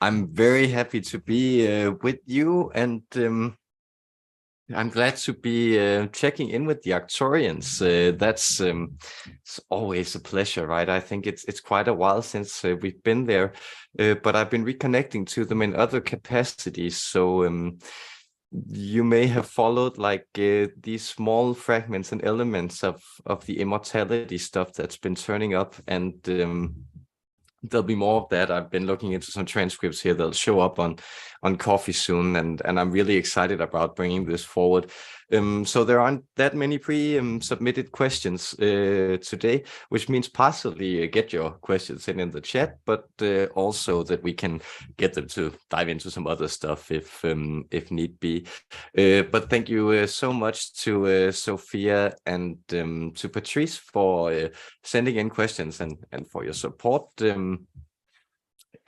I'm very happy to be with you, and I'm glad to be checking in with the Arcturians. That's it's always a pleasure, right? I think it's quite a while since we've been there, but I've been reconnecting to them in other capacities. So you may have followed like these small fragments and elements of the immortality stuff that's been turning up, and there'll be more of that. I've been looking into some transcripts here that'll show up on Coffee soon, and I'm really excited about bringing this forward. So there aren't that many pre-submitted questions today, which means partially get your questions in the chat, but also that we can get them to dive into some other stuff if need be. But thank you so much to Sophia and to Patrice for sending in questions and for your support.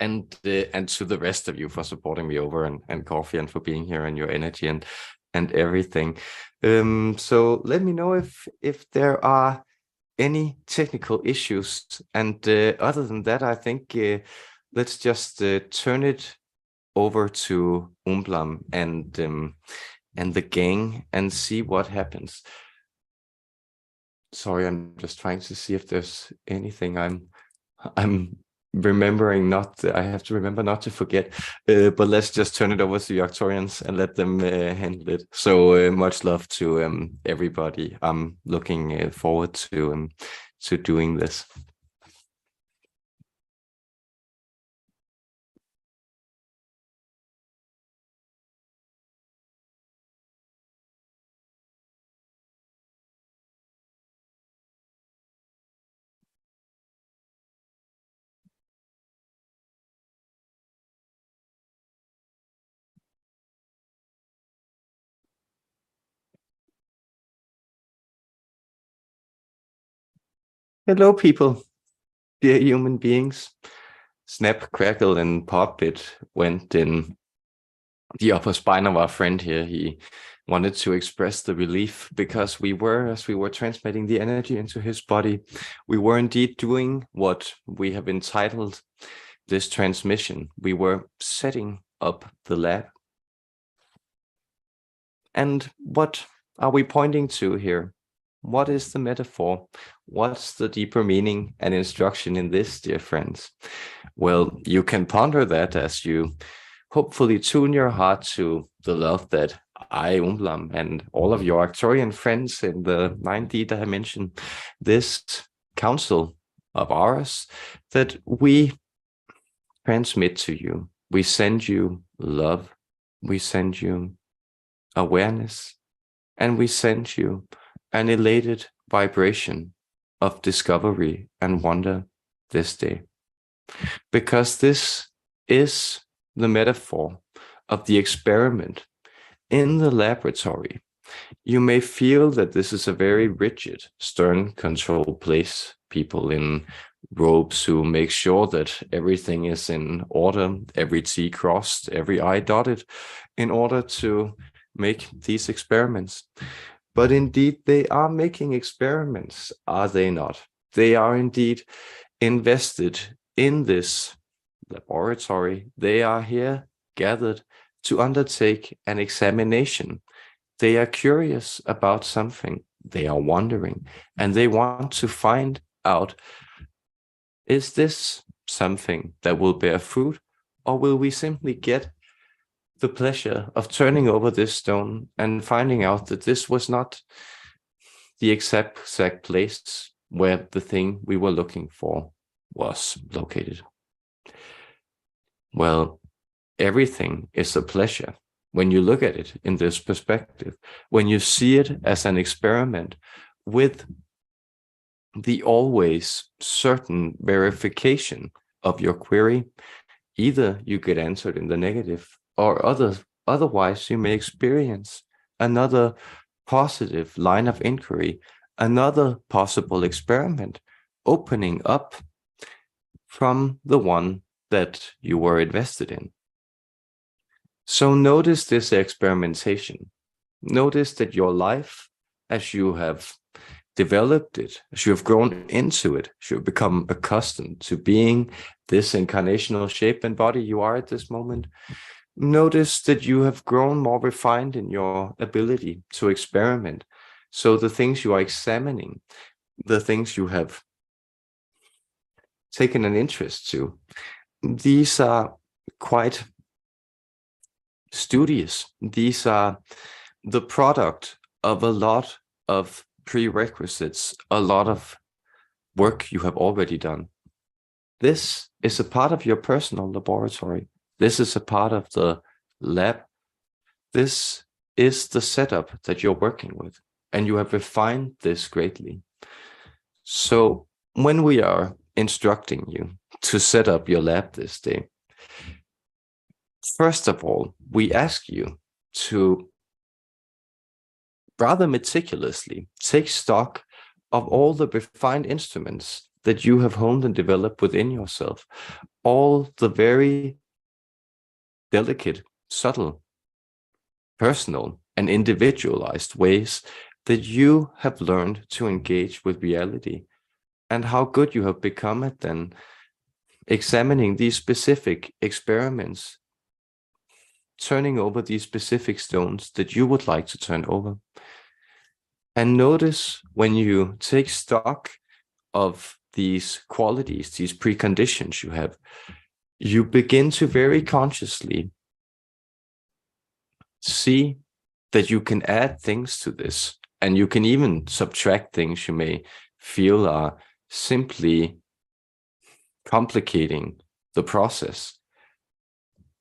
And to the rest of you for supporting me over and Coffee, and for being here, and your energy and everything. So let me know if there are any technical issues, and other than that, I think let's just turn it over to Umblam and the gang and see what happens. Sorry, I'm just trying to see if there's anything I'm remembering not. I have to remember not to forget. But let's just turn it over to the Arcturians and let them handle it. So much love to everybody. I'm looking forward to doing this. Hello, people, dear human beings. Snap, crackle, and pop, it went in the upper spine of our friend here. He wanted to express the relief because as we were transmitting the energy into his body, we were indeed doing what we have entitled this transmission. We were setting up the lab. And what are we pointing to here? What is the metaphor? What's the deeper meaning and instruction in this, dear friends? Well, you can ponder that as you hopefully tune your heart to the love that I, Umblam, and all of your Arcturian friends in the 9D dimension, this council of ours, that we transmit to you. We send you love, we send you awareness, and we send you an elated vibration of discovery and wonder this day. Because this is the metaphor of the experiment in the laboratory. You may feel that this is a very rigid, stern control place. People in robes who make sure that everything is in order, every T crossed, every I dotted, in order to make these experiments. But indeed, they are making experiments, are they not? They are indeed invested in this laboratory. They are here gathered to undertake an examination. They are curious about something. They are wondering, and they want to find out, is this something that will bear fruit, or will we simply get the pleasure of turning over this stone and finding out that this was not the exact place where the thing we were looking for was located? Well, everything is a pleasure when you look at it in this perspective, when you see it as an experiment with the always certain verification of your query. Either you get answered in the negative, or otherwise you may experience another positive line of inquiry, another possible experiment opening up from the one that you were invested in. So notice this experimentation. Notice that your life, as you have developed it, as you have grown into it, as you have become accustomed to being this incarnational shape and body you are at this moment, notice that you have grown more refined in your ability to experiment. So the things you are examining, the things you have taken an interest to, these are quite studious. These are the product of a lot of prerequisites, a lot of work you have already done. This is a part of your personal laboratory. This is a part of the lab. This is the setup that you're working with, and you have refined this greatly. So when we are instructing you to set up your lab this day, first of all, we ask you to rather meticulously take stock of all the refined instruments that you have honed and developed within yourself, all the very delicate, subtle, personal, and individualized ways that you have learned to engage with reality, and how good you have become at then examining these specific experiments, turning over these specific stones that you would like to turn over. And notice when you take stock of these qualities, these preconditions you have, you begin to very consciously see that you can add things to this, and you can even subtract things you may feel are simply complicating the process,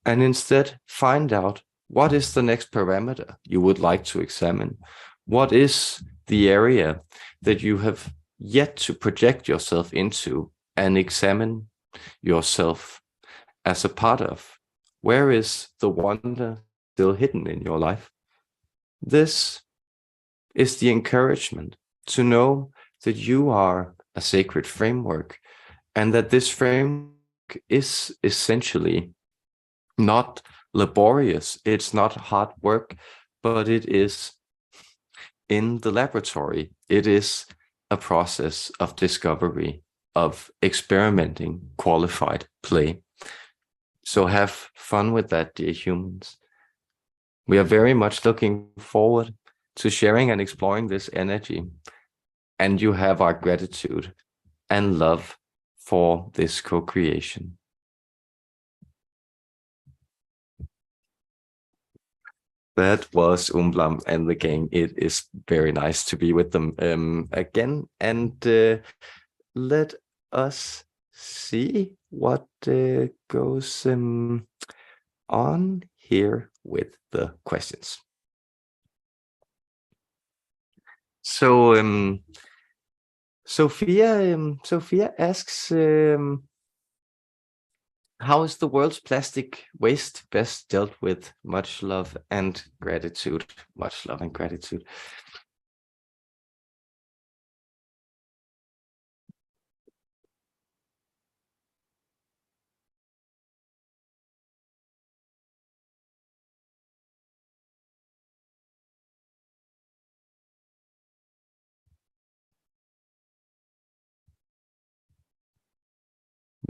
and instead find out what is the next parameter you would like to examine. What is the area that you have yet to project yourself into and examine yourself as a part of? Where is the wonder still hidden in your life? This is the encouragement to know that you are a sacred framework, and that this framework is essentially not laborious, it's not hard work, but it is in the laboratory. It is a process of discovery, of experimenting, qualified play. So have fun with that, dear humans. We are very much looking forward to sharing and exploring this energy, and you have our gratitude and love for this co-creation. That was Umblam and the gang. It is very nice to be with them again. And let us see what goes on here with the questions. So Sophia asks, how is the world's plastic waste best dealt with? Much love and gratitude. Much love and gratitude.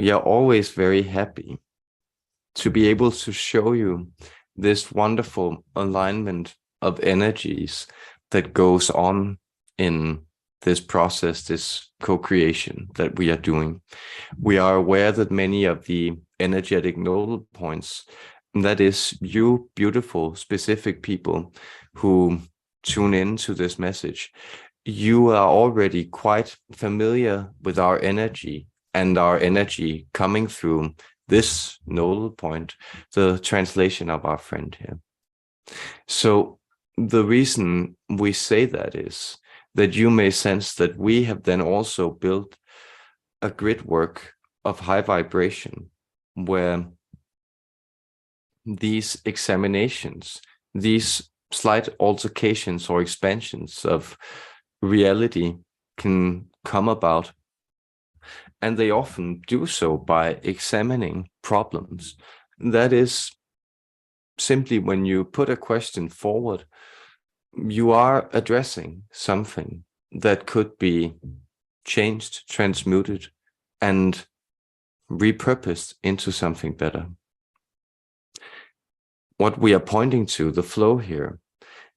We are always very happy to be able to show you this wonderful alignment of energies that goes on in this process, this co-creation that we are doing. We are aware that many of the energetic nodal points, that is you beautiful, specific people who tune in to this message, you are already quite familiar with our energy, and our energy coming through this nodal point, the translation of our friend here. So the reason we say that is that you may sense that we have then also built a grid work of high vibration, where these examinations, these slight altercations or expansions of reality can come about. And they often do so by examining problems. That is simply when you put a question forward, you are addressing something that could be changed, transmuted, and repurposed into something better. What we are pointing to, the flow here,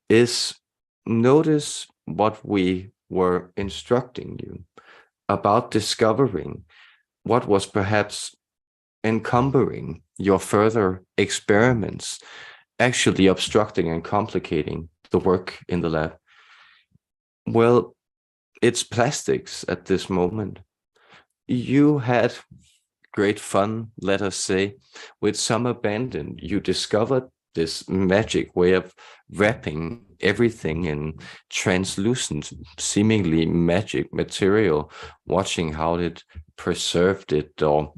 is notice what we were instructing you about discovering what was perhaps encumbering your further experiments, actually obstructing and complicating the work in the lab. Well, it's plastics at this moment. You had great fun, let us say, with some abandon. You discovered this magic way of wrapping everything in translucent, seemingly magic material, watching how it preserved it, or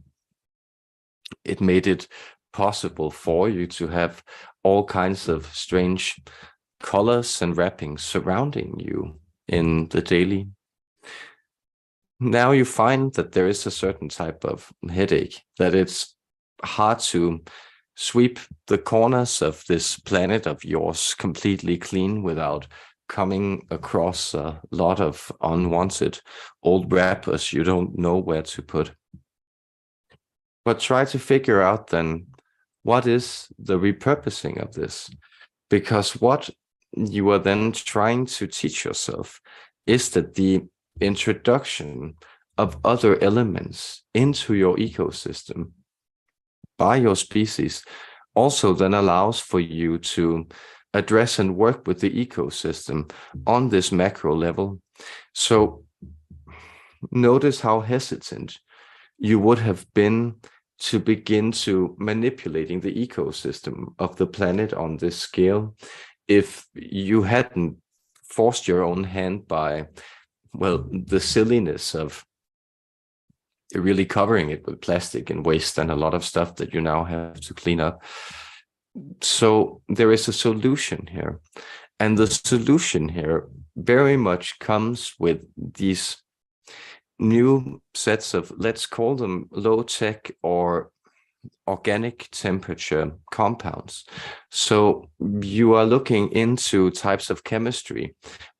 it made it possible for you to have all kinds of strange colors and wrappings surrounding you in the daily. Now you find that there is a certain type of headache, that it's hard to sweep the corners of this planet of yours completely clean without coming across a lot of unwanted old wrappers you don't know where to put. But try to figure out then, what is the repurposing of this? Because what you are then trying to teach yourself is that the introduction of other elements into your ecosystem by your species also then allows for you to address and work with the ecosystem on this macro level. So notice how hesitant you would have been to begin to manipulating the ecosystem of the planet on this scale if you hadn't forced your own hand by, well, the silliness of really covering it with plastic and waste and a lot of stuff that you now have to clean up. So there is a solution here. And the solution here very much comes with these new sets of, let's call them low-tech or organic temperature compounds. So you are looking into types of chemistry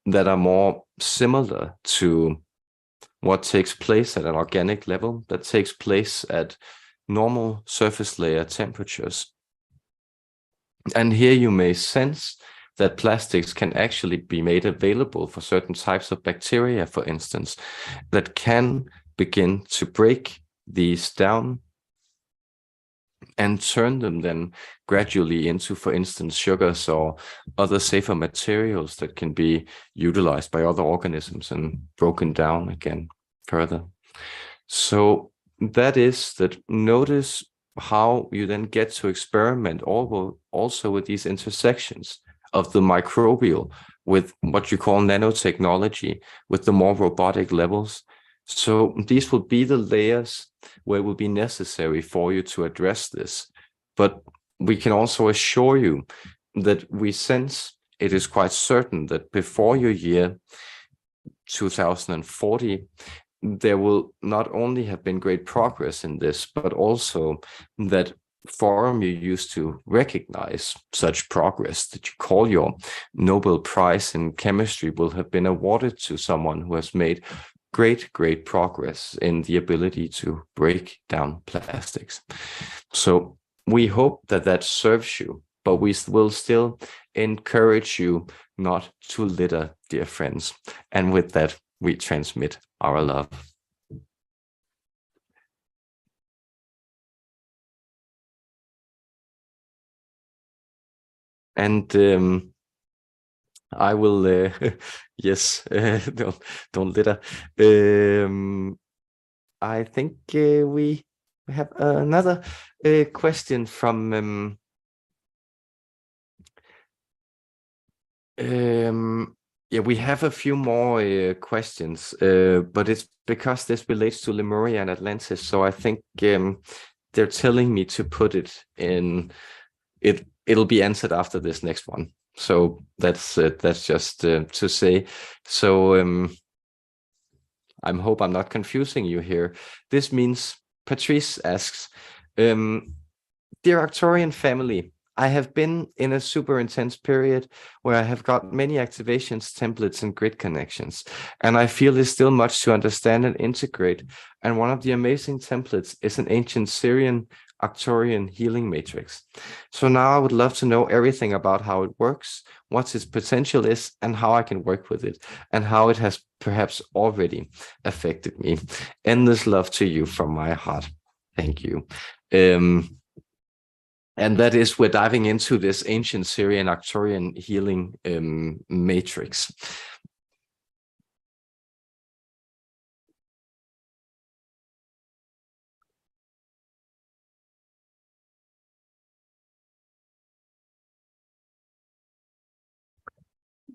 that are more similar to what takes place at an organic level, that takes place at normal surface layer temperatures. And here you may sense that plastics can actually be made available for certain types of bacteria, for instance, that can begin to break these down and turn them then gradually into, for instance, sugars or other safer materials that can be utilized by other organisms and broken down again further. So that is that. Notice how you then get to experiment also with these intersections of the microbial with what you call nanotechnology, with the more robotic levels. So these will be the layers where it will be necessary for you to address this. But we can also assure you that we sense it is quite certain that before your year 2040, there will not only have been great progress in this, but also that forum you used to recognize such progress that you call your Nobel Prize in chemistry will have been awarded to someone who has made great progress in the ability to break down plastics. So we hope that that serves you, but we will still encourage you not to litter, dear friends. And with that, we transmit our love. And I will, yes, don't litter. I think we have another question from yeah, we have a few more questions, but it's because this relates to Lemuria and Atlantis. So I think they're telling me to put it in. It'll be answered after this next one. So that's just to say. So I hope I'm not confusing you here. This means Patrice asks, dear Arcturian family, I have been in a super intense period where I have got many activations, templates, and grid connections, and I feel there's still much to understand and integrate. And one of the amazing templates is an ancient Syrian Arcturian healing matrix. So now I would love to know everything about how it works, what its potential is, and how I can work with it, and how it has perhaps already affected me. Endless love to you from my heart. Thank you. And that is, we're diving into this ancient Syrian Arcturian healing matrix.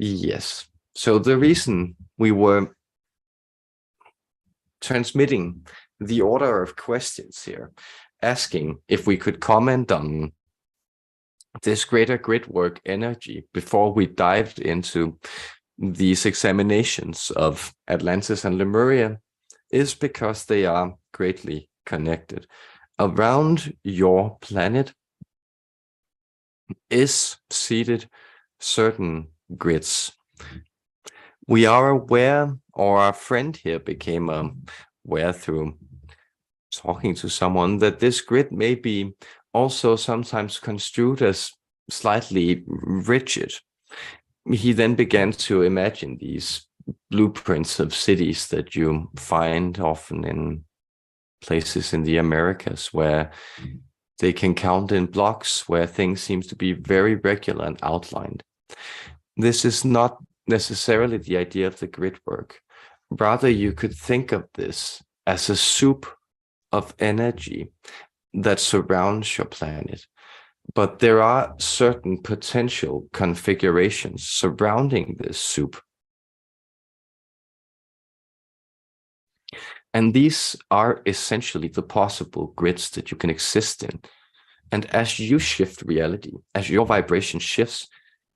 Yes. So the reason we were transmitting the order of questions here, asking if we could comment on this greater grid work energy before we dived into these examinations of Atlantis and Lemuria, is because they are greatly connected. Around your planet is seated certain grids. We are aware, or our friend here became aware through talking to someone, that this grid may be also sometimes construed as slightly rigid. He then began to imagine these blueprints of cities that you find often in places in the Americas, where they can count in blocks, where things seem to be very regular and outlined. This is not necessarily the idea of the grid work. Rather, you could think of this as a soup of energy that surrounds your planet. But there are certain potential configurations surrounding this soup. And these are essentially the possible grids that you can exist in. And as you shift reality, as your vibration shifts,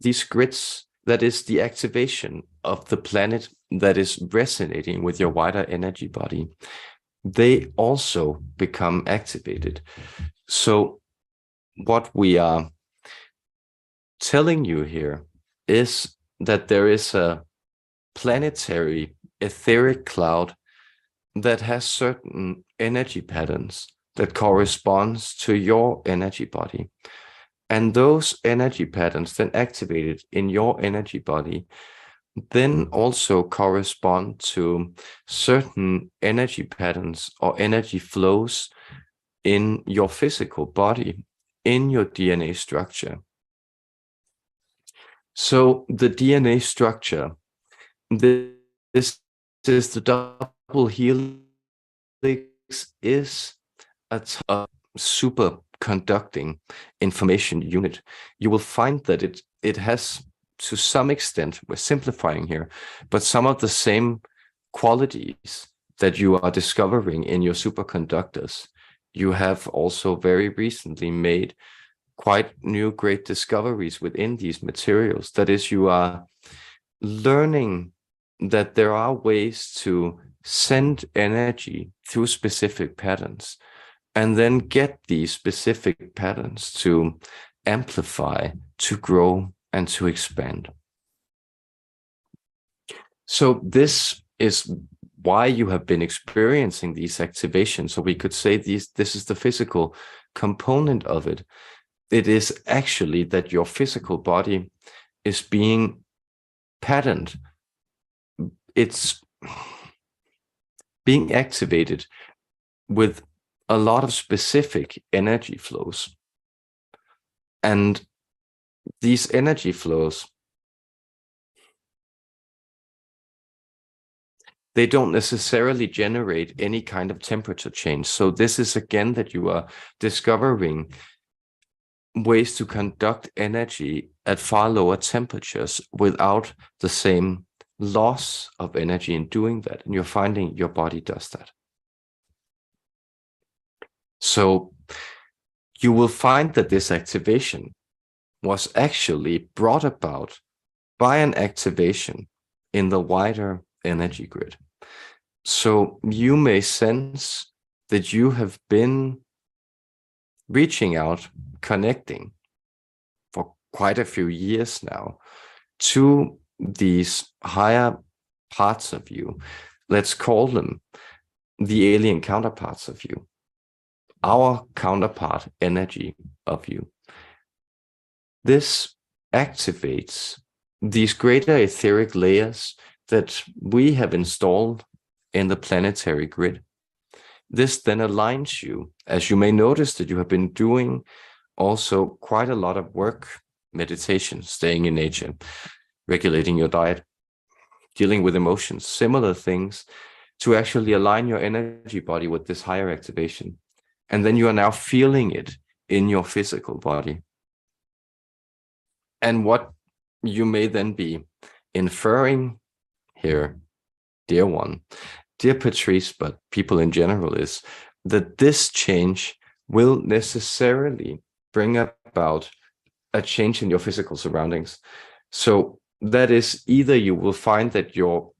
these grids, that is the activation of the planet that is resonating with your wider energy body, they also become activated. So what we are telling you here is that there is a planetary etheric cloud that has certain energy patterns that corresponds to your energy body. And those energy patterns then activated in your energy body then also correspond to certain energy patterns or energy flows in your physical body, in your DNA structure. So the DNA structure, this is the double helix, is a superconducting information unit. You will find that it has, to some extent, we're simplifying here, but some of the same qualities that you are discovering in your superconductors. You have also very recently made quite new great discoveries within these materials. That is, you are learning that there are ways to send energy through specific patterns and then get these specific patterns to amplify, to grow, and to expand. So this is why you have been experiencing these activations. So we could say this is the physical component of it. It is actually that your physical body is being patterned. It's being activated with a lot of specific energy flows. And these energy flows, they don't necessarily generate any kind of temperature change. So this is again that you are discovering ways to conduct energy at far lower temperatures without the same loss of energy in doing that. And you're finding your body does that. So you will find that this activation was actually brought about by an activation in the wider energy grid. So you may sense that you have been reaching out, connecting quite a few years now to these higher parts of you. Let's call them the alien counterparts of you, our counterpart energy of you. This activates these greater etheric layers that we have installed in the planetary grid. This then aligns you, as you may notice that you have been doing also quite a lot of work, meditation, staying in nature, regulating your diet, dealing with emotions, similar things, to actually align your energy body with this higher activation. And then you are now feeling it in your physical body. And what you may then be inferring here, dear one, dear Patrice, but people in general, is that this change will necessarily bring about a change in your physical surroundings. So that is, either you will find that your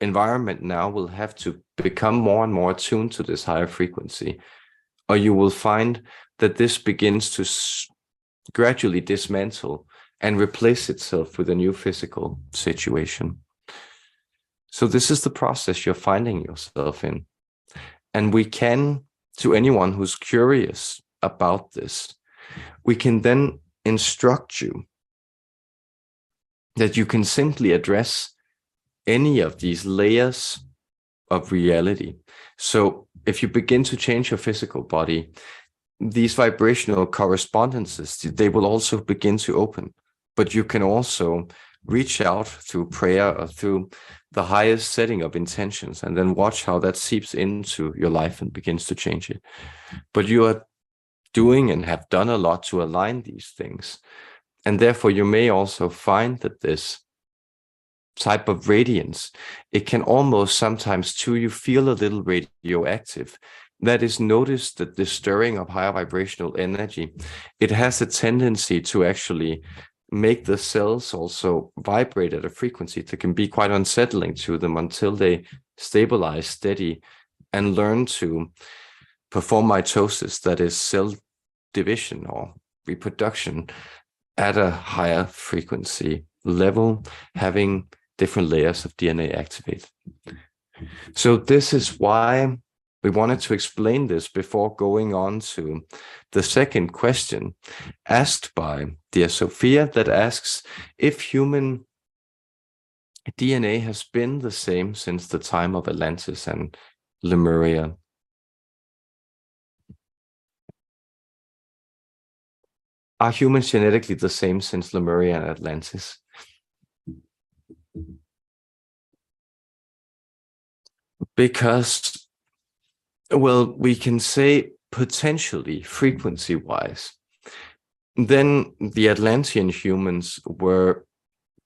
environment now will have to become more and more attuned to this higher frequency, or you will find that this begins to gradually dismantle and replace itself with a new physical situation. So this is the process you're finding yourself in. And we can, to anyone who's curious about this, we can then instruct you that you can simply address any of these layers of reality. So if you begin to change your physical body, these vibrational correspondences, they will also begin to open. But you can also reach out through prayer or through the highest setting of intentions, and then watch how that seeps into your life and begins to change it. But you are doing and have done a lot to align these things. And therefore, you may also find that this type of radiance, it can almost sometimes too, you feel a little radioactive. That is, notice that the stirring of higher vibrational energy, it has a tendency to actually make the cells also vibrate at a frequency that can be quite unsettling to them until they stabilize, steady, and learn to perform mitosis, that is cell division or reproduction, at a higher frequency level, having different layers of DNA activated. So this is why we wanted to explain this before going on to the second question asked by dear Sophia, that asks if human DNA has been the same since the time of Atlantis and Lemuria. Are humans genetically the same since Lemuria and Atlantis? Because, well, we can say potentially frequency-wise, then the Atlantean humans were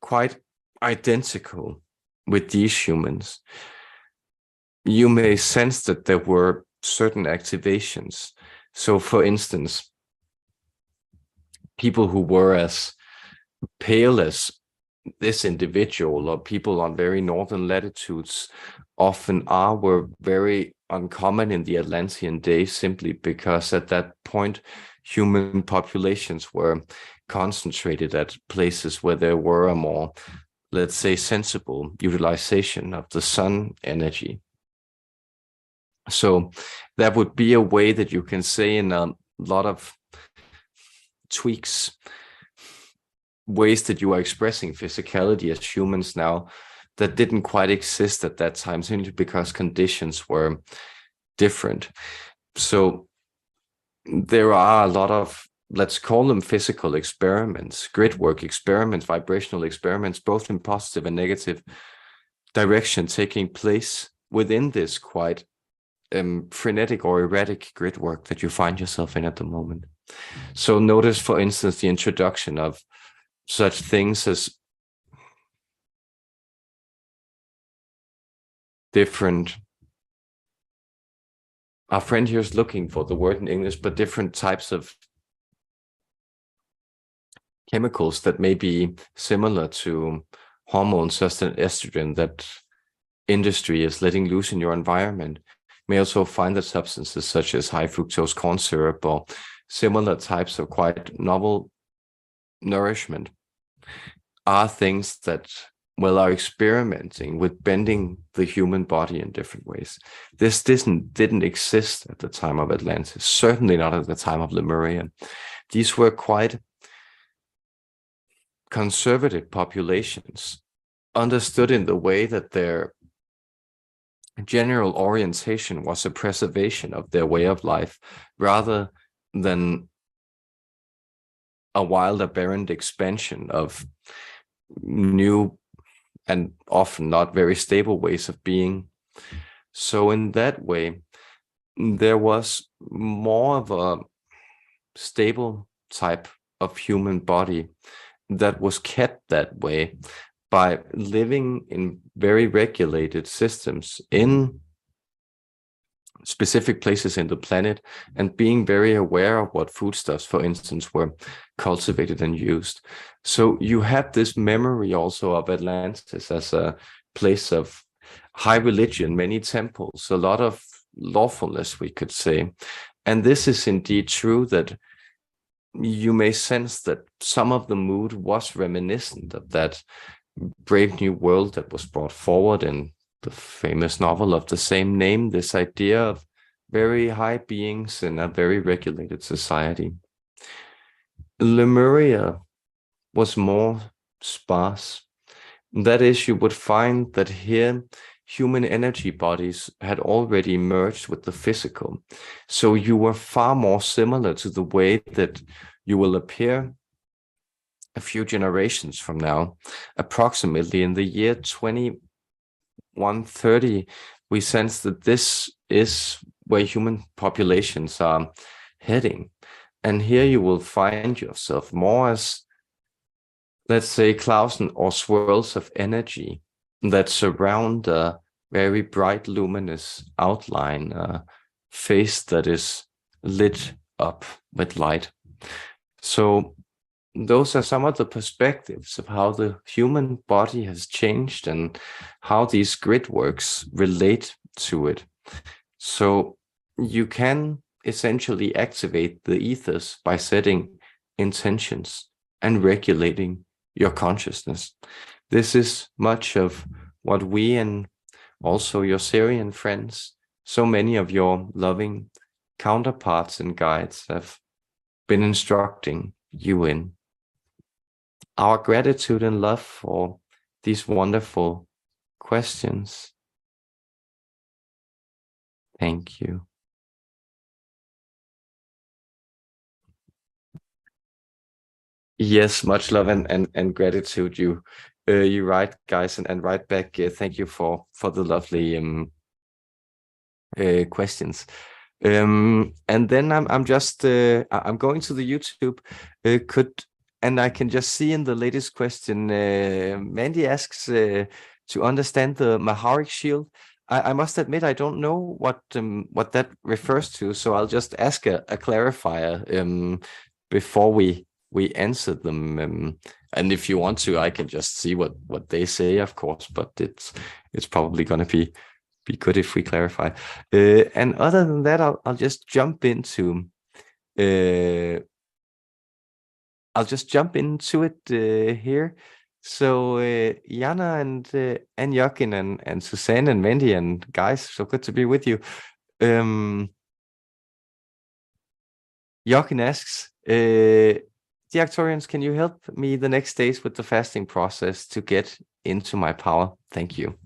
quite identical with these humans. You may sense that there were certain activations. So, for instance, people who were as pale as this individual, or people on very northern latitudes, often were very uncommon in the Atlantean days, simply because at that point human populations were concentrated at places where there were a more, let's say, sensible utilization of the sun energy. So that would be a way that you can say, in a lot of tweaks, ways that you are expressing physicality as humans now that didn't quite exist at that time, simply because conditions were different. So there are a lot of, let's call them physical experiments, grid work experiments, vibrational experiments, both in positive and negative direction, taking place within this quite frenetic or erratic grid work that you find yourself in at the moment. So notice, for instance, the introduction of such things as different, our friend here is looking for the word in English, but different types of chemicals that may be similar to hormones such as estrogen that industry is letting loose in your environment. You may also find that substances such as high fructose corn syrup or similar types of quite novel nourishment are things that, well, are experimenting with bending the human body in different ways. This didn't exist at the time of Atlantis, certainly not at the time of Lemuria. These were quite conservative populations, understood in the way that their general orientation was a preservation of their way of life rather than a wild, aberrant expansion of new and often not very stable ways of being. So in that way, there was more of a stable type of human body that was kept that way by living in very regulated systems in specific places in the planet and being very aware of what foodstuffs, for instance, were cultivated and used. So you have this memory also of Atlantis as a place of high religion, many temples, a lot of lawfulness, we could say. And this is indeed true, that you may sense that some of the mood was reminiscent of that brave new world that was brought forward in the famous novel of the same name, this idea of very high beings in a very regulated society. Lemuria was more sparse. That is, you would find that here human energy bodies had already merged with the physical. So you were far more similar to the way that you will appear a few generations from now. Approximately in the year 2130, we sense that this is where human populations are heading. And here you will find yourself more as, let's say, clouds or swirls of energy that surround a very bright, luminous outline, a face that is lit up with light. So those are some of the perspectives of how the human body has changed and how these grid works relate to it. So you can essentially activate the ethers by setting intentions and regulating your consciousness. This is much of what we and also your Syrian friends, so many of your loving counterparts and guides have been instructing you in. Our gratitude and love for these wonderful questions. Thank you. Yes, much love and gratitude. You're right, guys, and right back. Thank you for the lovely questions. And then I'm just I'm going to the YouTube. And I can just see in the latest question, Mandy asks to understand the Maharic shield. I must admit I don't know what that refers to, so I'll just ask a clarifier before we answer them. And if you want to, I can just see what they say, of course. But it's probably going to be good if we clarify. And other than that, I'll just jump into it here. So Jana and Joachim and Suzanne and Mandy and guys, so good to be with you. Joachim asks, the Arcturians, can you help me the next days with the fasting process to get into my power? Thank you.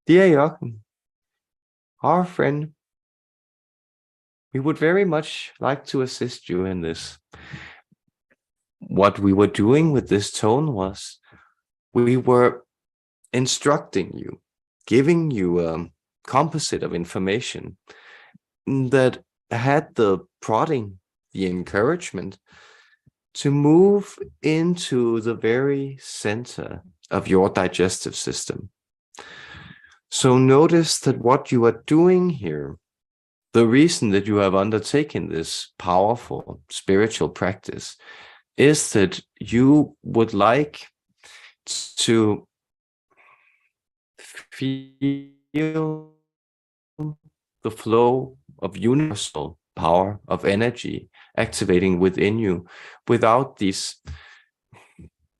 Dear Joachim, our friend, we would very much like to assist you in this. What we were doing with this tone was we were instructing you, giving you a composite of information that had the prodding, the encouragement to move into the very center of your digestive system. So notice that what you are doing here, the reason that you have undertaken this powerful spiritual practice, is that you would like to feel the flow of universal power of energy activating within you without these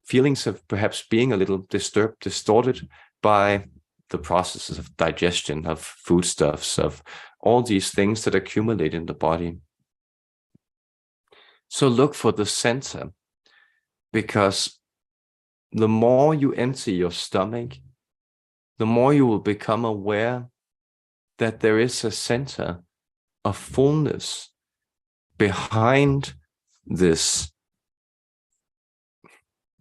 feelings of perhaps being a little disturbed, distorted by the processes of digestion, of foodstuffs, of all these things that accumulate in the body. So look for the center, because the more you empty your stomach, the more you will become aware that there is a center of fullness behind this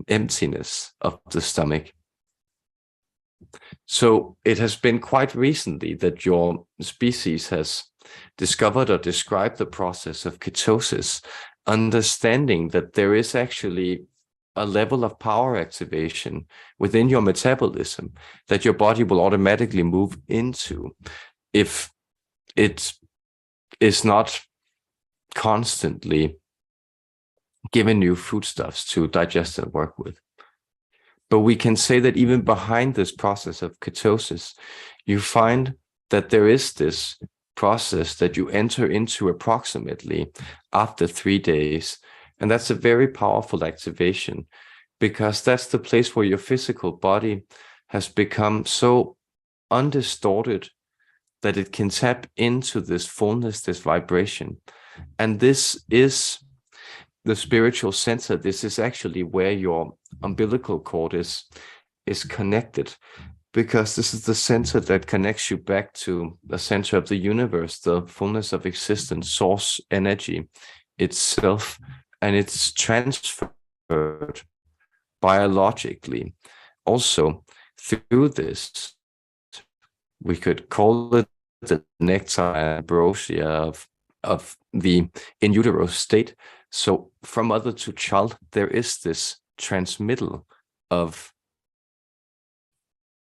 emptiness of the stomach. So it has been quite recently that your species has discovered or described the process of ketosis, understanding that there is actually a level of power activation within your metabolism that your body will automatically move into if it is not constantly given you foodstuffs to digest and work with. But we can say that even behind this process of ketosis, you find that there is this process that you enter into approximately after 3 days. And that's a very powerful activation, because that's the place where your physical body has become so undistorted that it can tap into this fullness, this vibration. And this is the spiritual center. This is actually where your umbilical cord is connected, because this is the center that connects you back to the center of the universe, the fullness of existence, source energy itself, and it's transferred biologically also through this. We could call it the nectar and ambrosia of the in utero state. So from mother to child, there is this transmittal of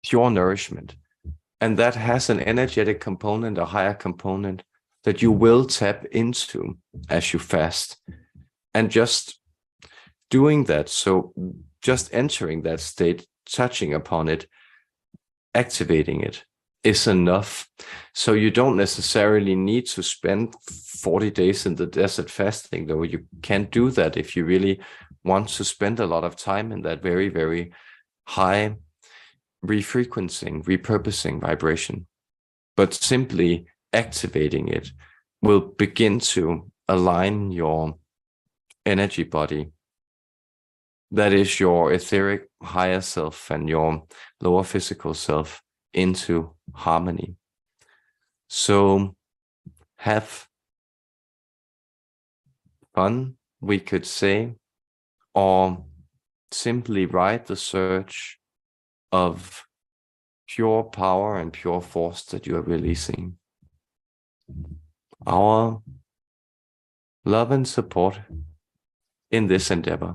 pure nourishment. And that has an energetic component, a higher component that you will tap into as you fast. And just doing that, so just entering that state, touching upon it, activating it, is enough. So you don't necessarily need to spend 40 days in the desert fasting, though you can do that if you really want to spend a lot of time in that very, very high refrequencing, repurposing vibration. But simply activating it will begin to align your energy body, that is your etheric higher self and your lower physical self, into harmony. So have fun, we could say, or simply ride the surge of pure power and pure force that you are releasing. Our love and support in this endeavor.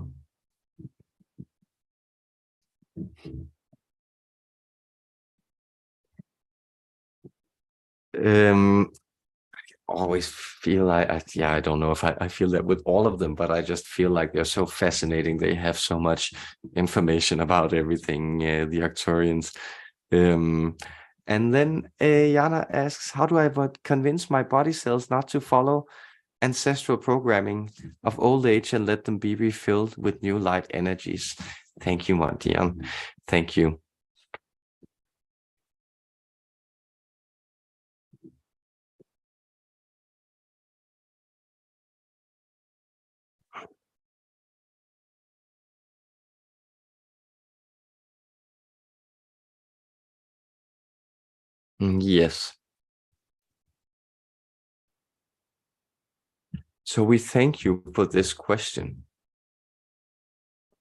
Always feel I don't know if I feel that with all of them, but I just feel like they're so fascinating. They have so much information about everything, the Arcturians. And then Jana asks, how do I convince my body cells not to follow ancestral programming of old age and let them be refilled with new light energies? Thank you, Martian. Thank you. Yes. So we thank you for this question,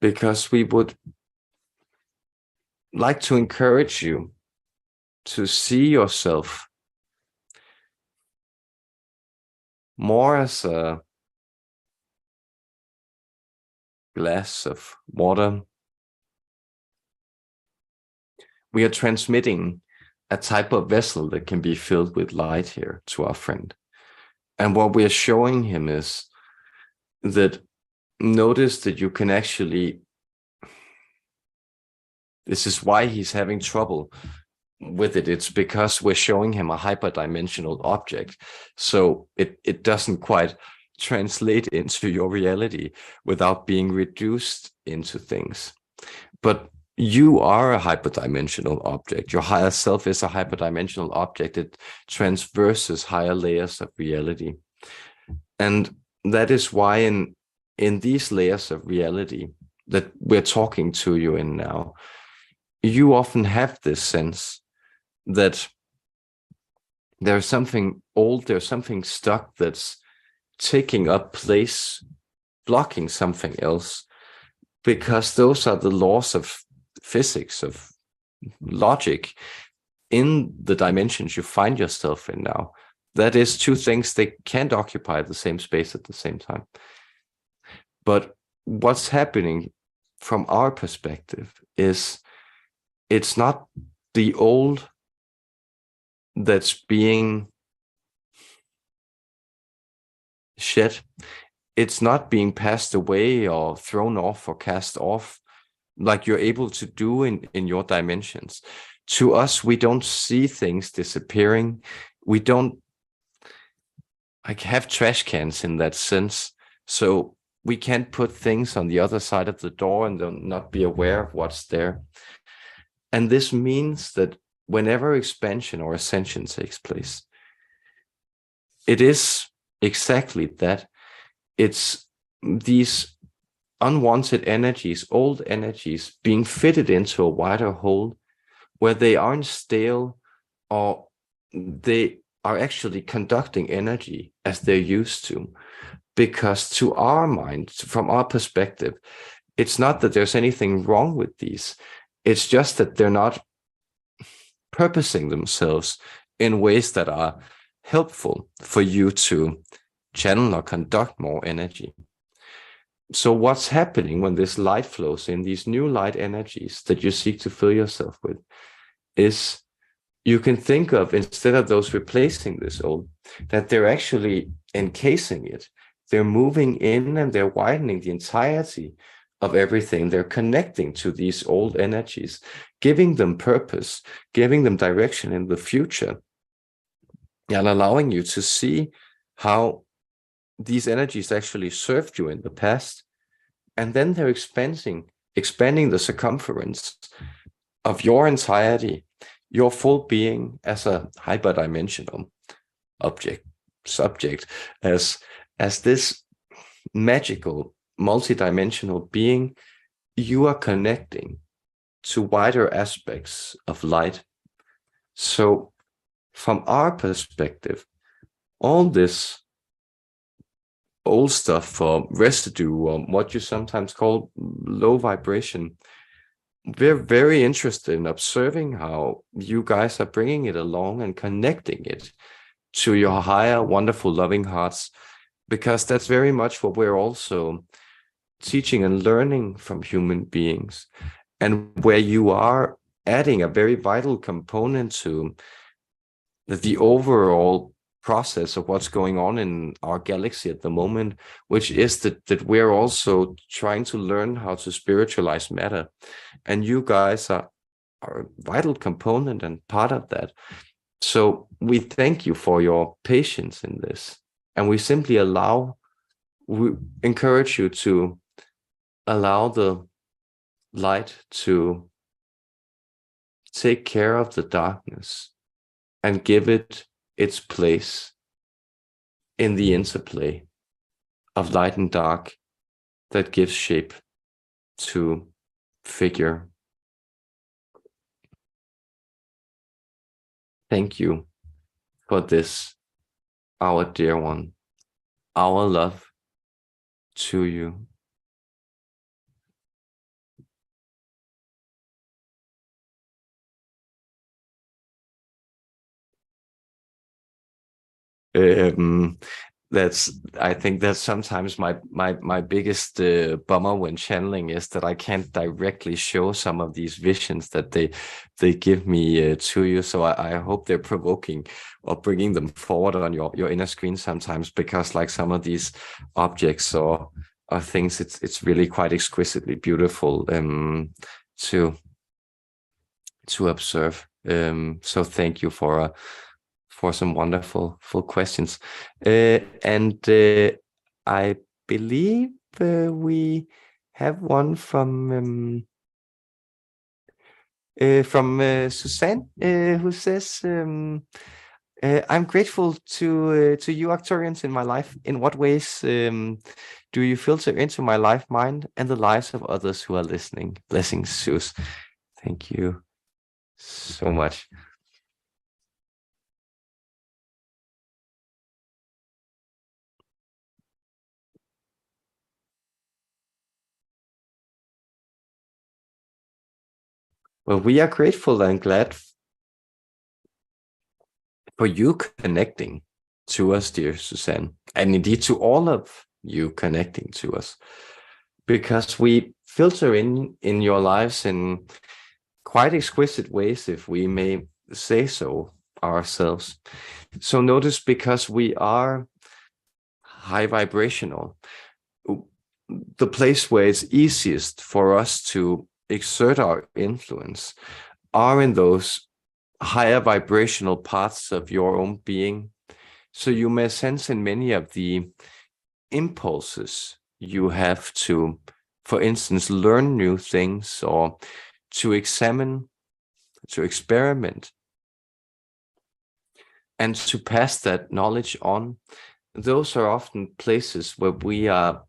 because we would like to encourage you to see yourself more as a glass of water we are transmitting a type of vessel that can be filled with light here to our friend. And what we are showing him is that notice that you can actually, this is why he's having trouble with it. It's because we're showing him a hyperdimensional object. So it doesn't quite translate into your reality without being reduced into things. But you are a hyperdimensional object. Your higher self is a hyperdimensional object. It transverses higher layers of reality. And that is why in these layers of reality that we're talking to you in now, you often have this sense that there's something old, there's something stuck that's taking up place, blocking something else, because those are the laws of physics, of logic in the dimensions you find yourself in now. That is, two things, they can't occupy the same space at the same time. But what's happening from our perspective is it's not the old that's being shed. It's not being passed away or thrown off or cast off like you're able to do in your dimensions. To us, we don't see things disappearing. We don't like have trash cans in that sense. So we can't put things on the other side of the door and not be aware of what's there. And this means that whenever expansion or ascension takes place, it is exactly that. It's these unwanted energies, old energies, being fitted into a wider whole where they aren't stale, or they are actually conducting energy as they're used to. Because to our mind, from our perspective, it's not that there's anything wrong with these. It's just that they're not purposing themselves in ways that are helpful for you to channel or conduct more energy. So what's happening when this light flows in, these new light energies that you seek to fill yourself with, is you can think of, instead of those replacing this old, that they're actually encasing it. They're moving in and they're widening the entirety of everything. They're connecting to these old energies, giving them purpose, giving them direction in the future, and allowing you to see how these energies actually served you in the past. And then they're expanding the circumference of your entirety, your full being as a hyperdimensional subject, as this magical multidimensional being. You are connecting to wider aspects of light. So from our perspective, all this old stuff or residue, or what you sometimes call low vibration, we're very interested in observing how you guys are bringing it along and connecting it to your higher, wonderful, loving hearts, because that's very much what we're also teaching and learning from human beings, and where you are adding a very vital component to the overall process of what's going on in our galaxy at the moment, which is that we're also trying to learn how to spiritualize matter. And you guys are a vital component and part of that. So we thank you for your patience in this. And we simply we encourage you to allow the light to take care of the darkness and give it its place in the interplay of light and dark that gives shape to figure. Thank you for this, our dear one. Our love to you. I think that's sometimes my biggest bummer when channeling, is that I can't directly show some of these visions that they give me to you. So I hope they're provoking or bringing them forward on your inner screen sometimes, because like some of these objects or things, it's really quite exquisitely beautiful to observe. So thank you for some wonderful full questions. And I believe we have one from Suzanne, who says, I'm grateful to you, Arcturians, in my life. In what ways do you filter into my life, mind, and the lives of others who are listening? Blessings, Sus. Thank you so much. Well, we are grateful and glad for you connecting to us, dear Suzanne, and indeed to all of you connecting to us, because we filter in your lives in quite exquisite ways, if we may say so ourselves. So notice, because we are high vibrational, the place where it's easiest for us to exert our influence are in those higher vibrational parts of your own being. So you may sense in many of the impulses you have to, for instance, learn new things, or to examine, to experiment, and to pass that knowledge on. Those are often places where we are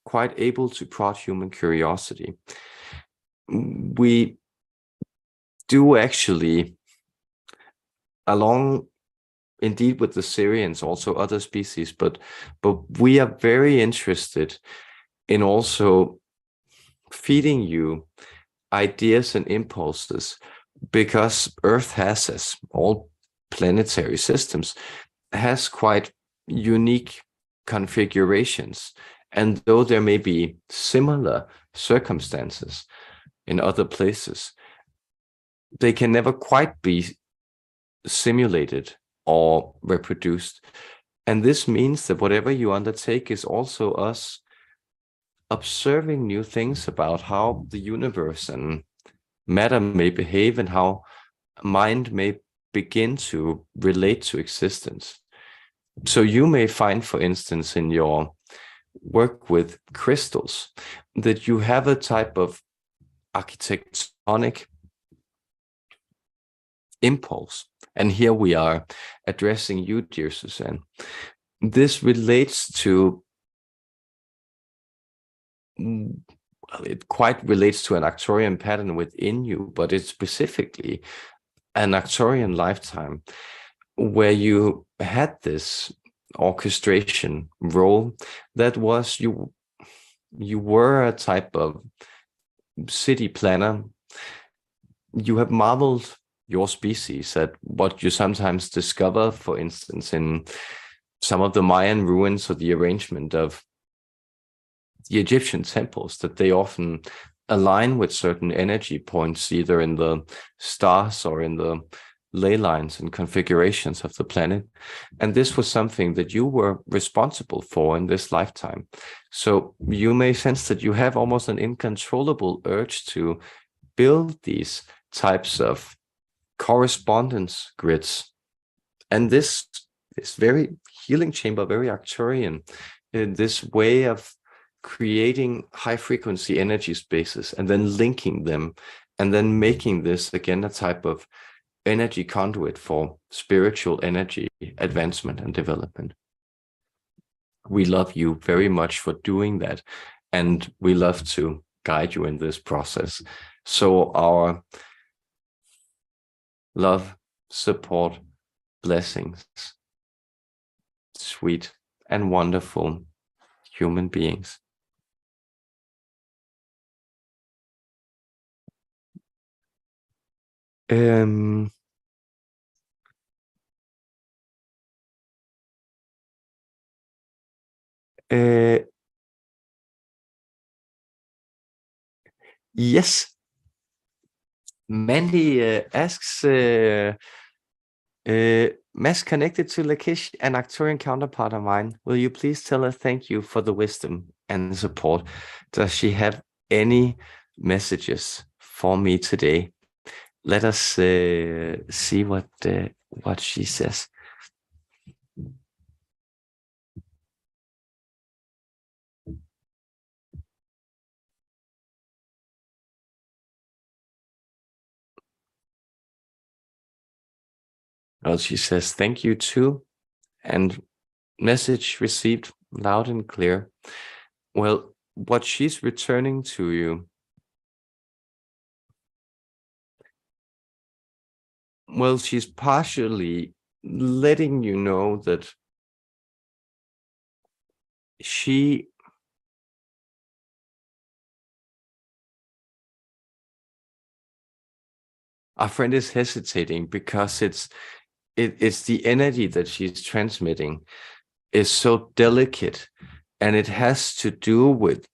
quite able to prod human curiosity. We do actually, along indeed with the Syrians, also other species, but we are very interested in also feeding you ideas and impulses, because Earth has, as all planetary systems, has quite unique configurations. And though there may be similar circumstances in other places, they can never quite be simulated or reproduced. And this means that whatever you undertake is also us observing new things about how the universe and matter may behave, and how mind may begin to relate to existence. So you may find, for instance, in your work with crystals, that you have a type of architectonic impulse. And here we are addressing you, dear Suzanne. This relates to, well, it quite relates to an Arcturian pattern within you, but it's specifically an Arcturian lifetime where you had this orchestration role that was, you were a type of city planner. You have modeled your species at what you sometimes discover, for instance, in some of the Mayan ruins, or the arrangement of the Egyptian temples, that they often align with certain energy points, either in the stars or in the ley lines and configurations of the planet. And this was something that you were responsible for in this lifetime. So you may sense that you have almost an uncontrollable urge to build these types of correspondence grids. And this is very healing chamber, very Arcturian, in this way of creating high frequency energy spaces and then linking them, and then making this again a type of energy conduit for spiritual energy advancement and development. We love you very much for doing that, and we love to guide you in this process. So our love, support, blessings, sweet and wonderful human beings. Um, Yes. Mandy asks, Mesh connected to Lakish, an Arcturian counterpart of mine. Will you please tell her thank you for the wisdom and support? Does she have any messages for me today? Let us see what she says. Well, she says thank you too, and message received loud and clear. Well, what she's returning to you, well, she's partially letting you know that our friend is hesitating because it's the energy that she's transmitting is so delicate, and it has to do with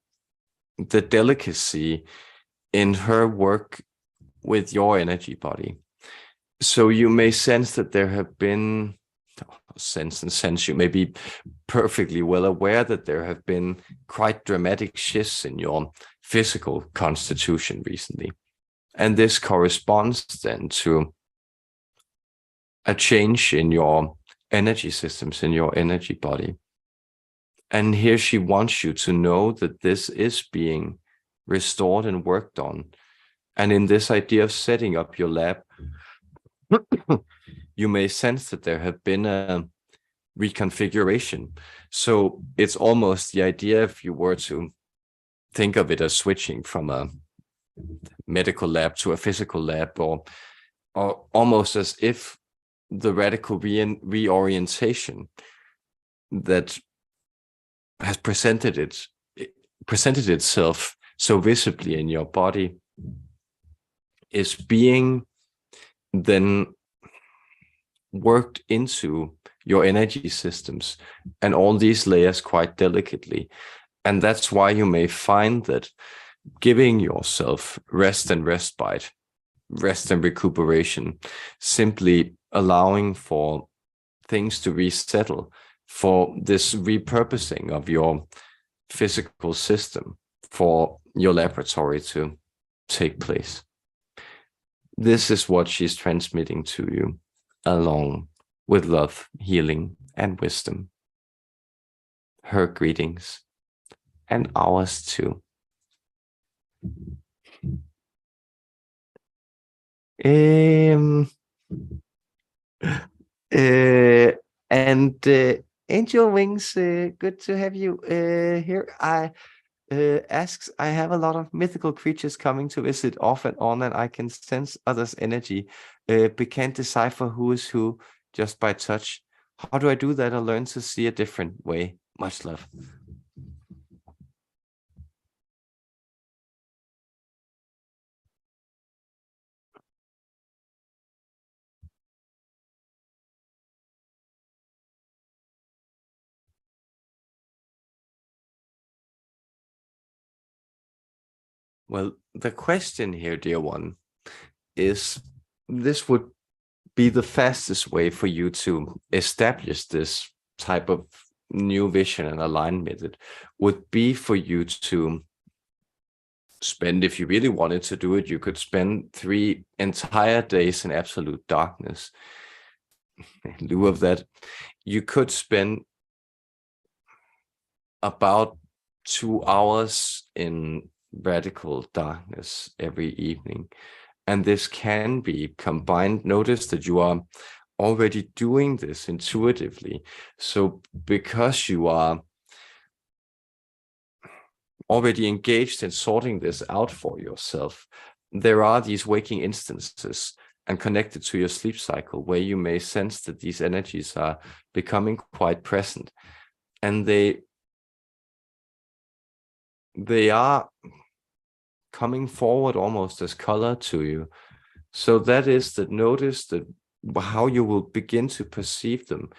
the delicacy in her work with your energy body. So you may sense that there have been you may be perfectly well aware that there have been quite dramatic shifts in your physical constitution recently. And this corresponds then to a change in your energy systems, in your energy body. And here she wants you to know that this is being restored and worked on. And in this idea of setting up your lab, you may sense that there have been a reconfiguration. So it's almost the idea, if you were to think of it as switching from a medical lab to a physical lab, or almost as if the radical reorientation that has presented itself so visibly in your body is being then worked into your energy systems and all these layers quite delicately. And that's why you may find that giving yourself rest and respite, rest and recuperation, simply allowing for things to resettle, for this repurposing of your physical system, for your laboratory to take place. This is what she's transmitting to you, along with love, healing, and wisdom. Her greetings, and ours too. Angel Wings, good to have you here. Asks, I have a lot of mythical creatures coming to visit off and on, and I can sense others' energy, but can't decipher who is who just by touch. How do I do that? I learn to see a different way. Much love. Well, the question here, dear one, is this would be the fastest way for you to establish this type of new vision and alignment. It would be for you to spend, if you really wanted to do it, you could spend 3 entire days in absolute darkness. In lieu of that, you could spend about 2 hours in radical darkness every evening. And this can be combined. Notice that you are already doing this intuitively. So because you are already engaged in sorting this out for yourself, there are these waking instances and connected to your sleep cycle where you may sense that these energies are becoming quite present. And they are coming forward almost as color to you. So that is that notice that how you will begin to perceive them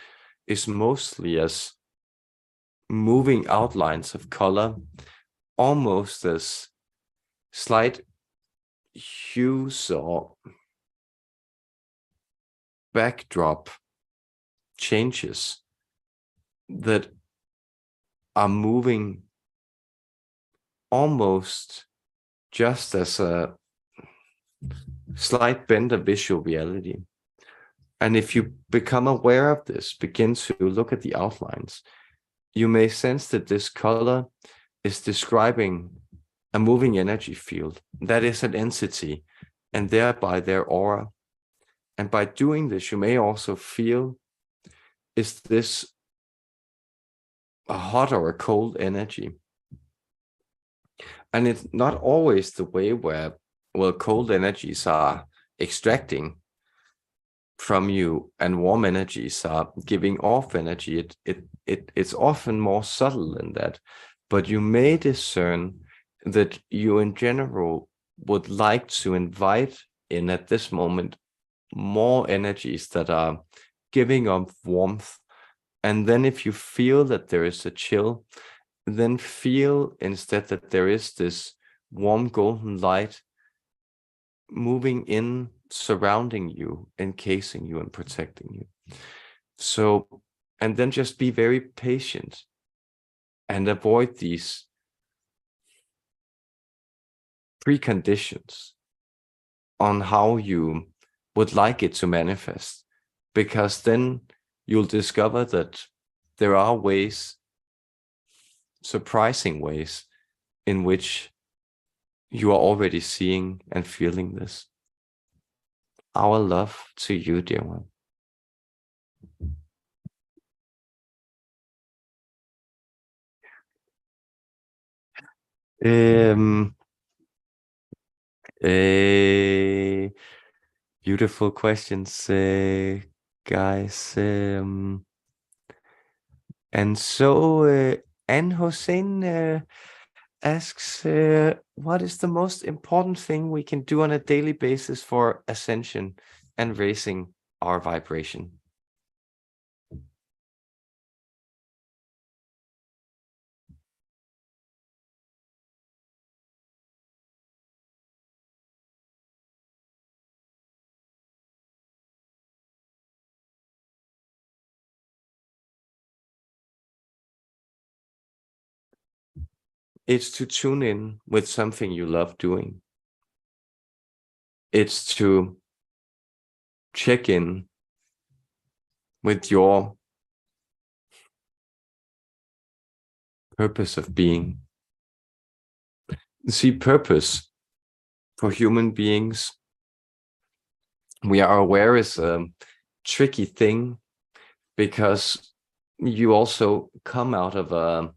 is mostly as moving outlines of color, almost as slight hues or backdrop changes that are moving almost just as a slight bend of visual reality. And if you become aware of this, begin to look at the outlines, you may sense that this color is describing a moving energy field that is an entity, and thereby their aura. And by doing this, you may also feel, is this a hot or a cold energy? And it's not always the way where, well, cold energies are extracting from you and warm energies are giving off energy. It's often more subtle than that. But you may discern that you in general would like to invite in at this moment more energies that are giving off warmth. And then if you feel that there is a chill, then feel instead that there is this warm golden light moving in, surrounding you, encasing you, and protecting you. So, and then just be very patient and avoid these preconditions on how you would like it to manifest, because then you'll discover that there are ways, surprising ways, in which you are already seeing and feeling this. Our love to you, dear one. Beautiful questions, guys. And so Anne Hossein asks, what is the most important thing we can do on a daily basis for ascension and raising our vibration? It's to tune in with something you love doing. It's to check in with your purpose of being. See, purpose for human beings, we are aware, is a tricky thing, because you also come out of a,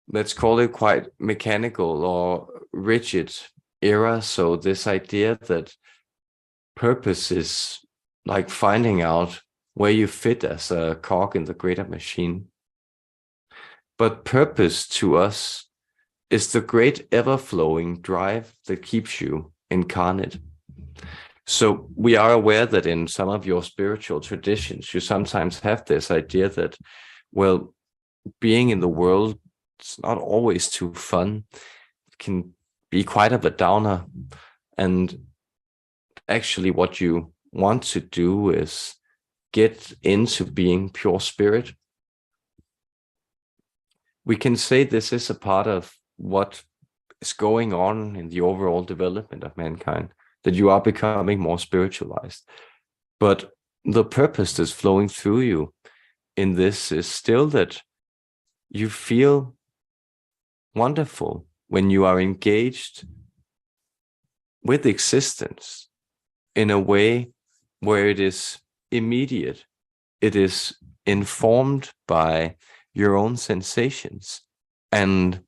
let's call it, quite mechanical or rigid era. So this idea that purpose is like finding out where you fit as a cog in the greater machine. But purpose to us is the great ever-flowing drive that keeps you incarnate. So we are aware that in some of your spiritual traditions, you sometimes have this idea that, well, being in the world, it's not always too fun. It can be quite of a downer. And actually what you want to do is get into being pure spirit. We can say this is a part of what is going on in the overall development of mankind, that you are becoming more spiritualized. But the purpose that's flowing through you in this is still that you feel wonderful when you are engaged with existence in a way where it is immediate. It is informed by your own sensations and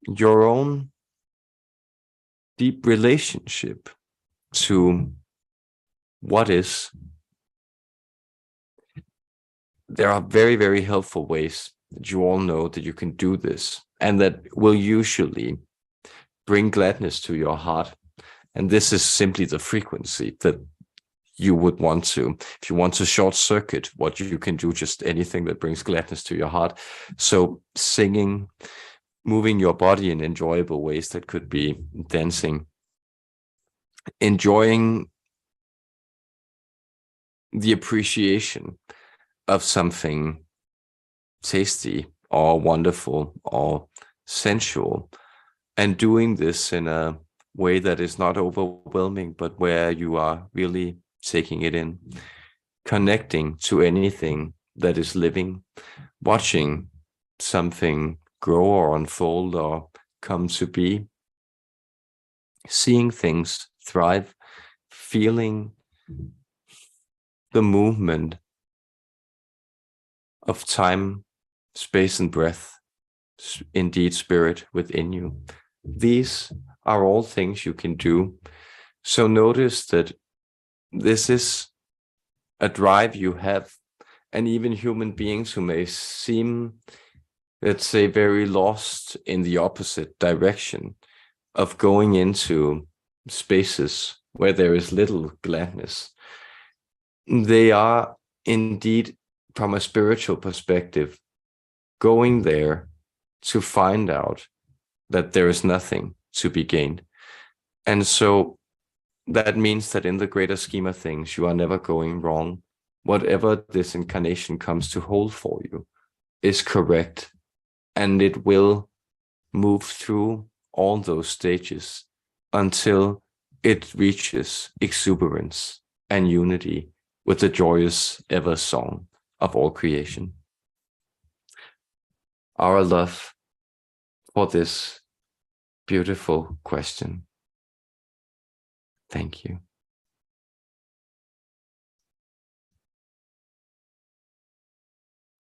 your own deep relationship to what is. There are very, very helpful ways that you all know that you can do this, and that will usually bring gladness to your heart. And this is simply the frequency that you would want to. If you want to short circuit what you can do, just anything that brings gladness to your heart. So singing, moving your body in enjoyable ways, that could be dancing, enjoying the appreciation of something tasty or wonderful or sensual, and doing this in a way that is not overwhelming, but where you are really taking it in, connecting to anything that is living, watching something grow or unfold or come to be, seeing things thrive, feeling the movement of time, space, and breath, indeed spirit within you. These are all things you can do. So notice that this is a drive you have, and even human beings who may seem, let's say, very lost in the opposite direction of going into spaces where there is little gladness, they are indeed, from a spiritual perspective, going there to find out that there is nothing to be gained. And so that means that in the greater scheme of things, you are never going wrong. Whatever this incarnation comes to hold for you is correct, and it will move through all those stages until it reaches exuberance and unity with the joyous ever song of all creation. Our love for this beautiful question. Thank you.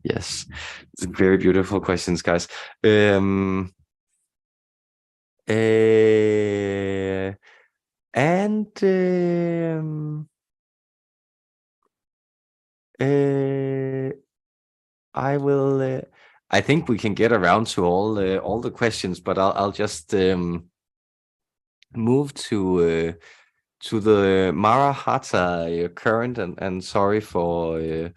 Yes, it's very beautiful questions, guys. I will. I think we can get around to all the questions, but I'll just move to the Marahata current, and sorry for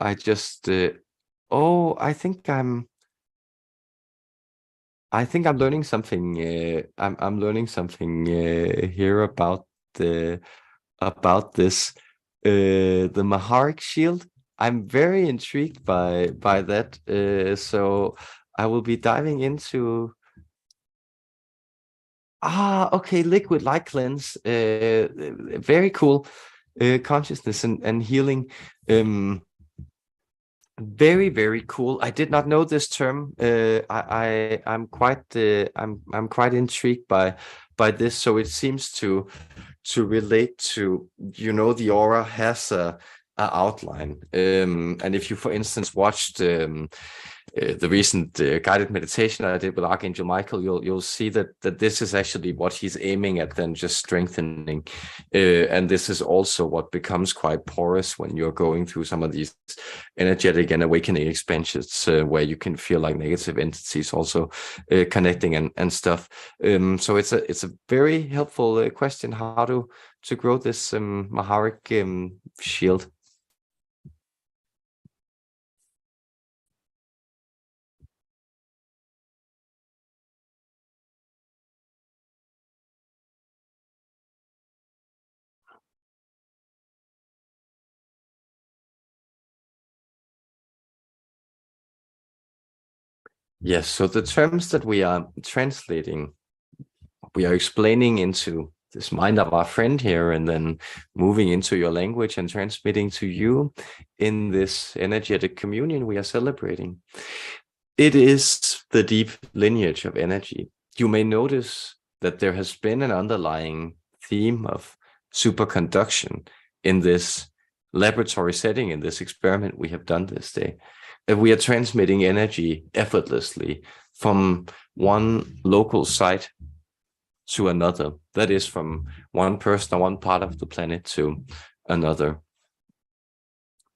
I just oh, I think I'm learning something. I'm learning something here about this. The Maharic shield. I'm very intrigued by that. So I will be diving into. Okay, liquid light cleanse. Very cool. Consciousness and healing. Very, very cool. I did not know this term. I'm quite intrigued by this. So it seems to relate to, the aura has a outline. And if you, for instance, watched the recent guided meditation I did with Archangel Michael, you'll see that this is actually what he's aiming at, then just strengthening. And this is also what becomes quite porous when you're going through some of these energetic and awakening expansions, where you can feel like negative entities also connecting and stuff. So it's a very helpful question, how to grow this Maharic shield. Yes, so the terms that we are translating, we are explaining into this mind of our friend here, and then moving into your language and transmitting to you in this energetic communion we are celebrating. It is the deep lineage of energy. You may notice that there has been an underlying theme of superconduction in this laboratory setting, in this experiment we have done this day. That we are transmitting energy effortlessly from one local site to another. That is, from one person or one part of the planet to another.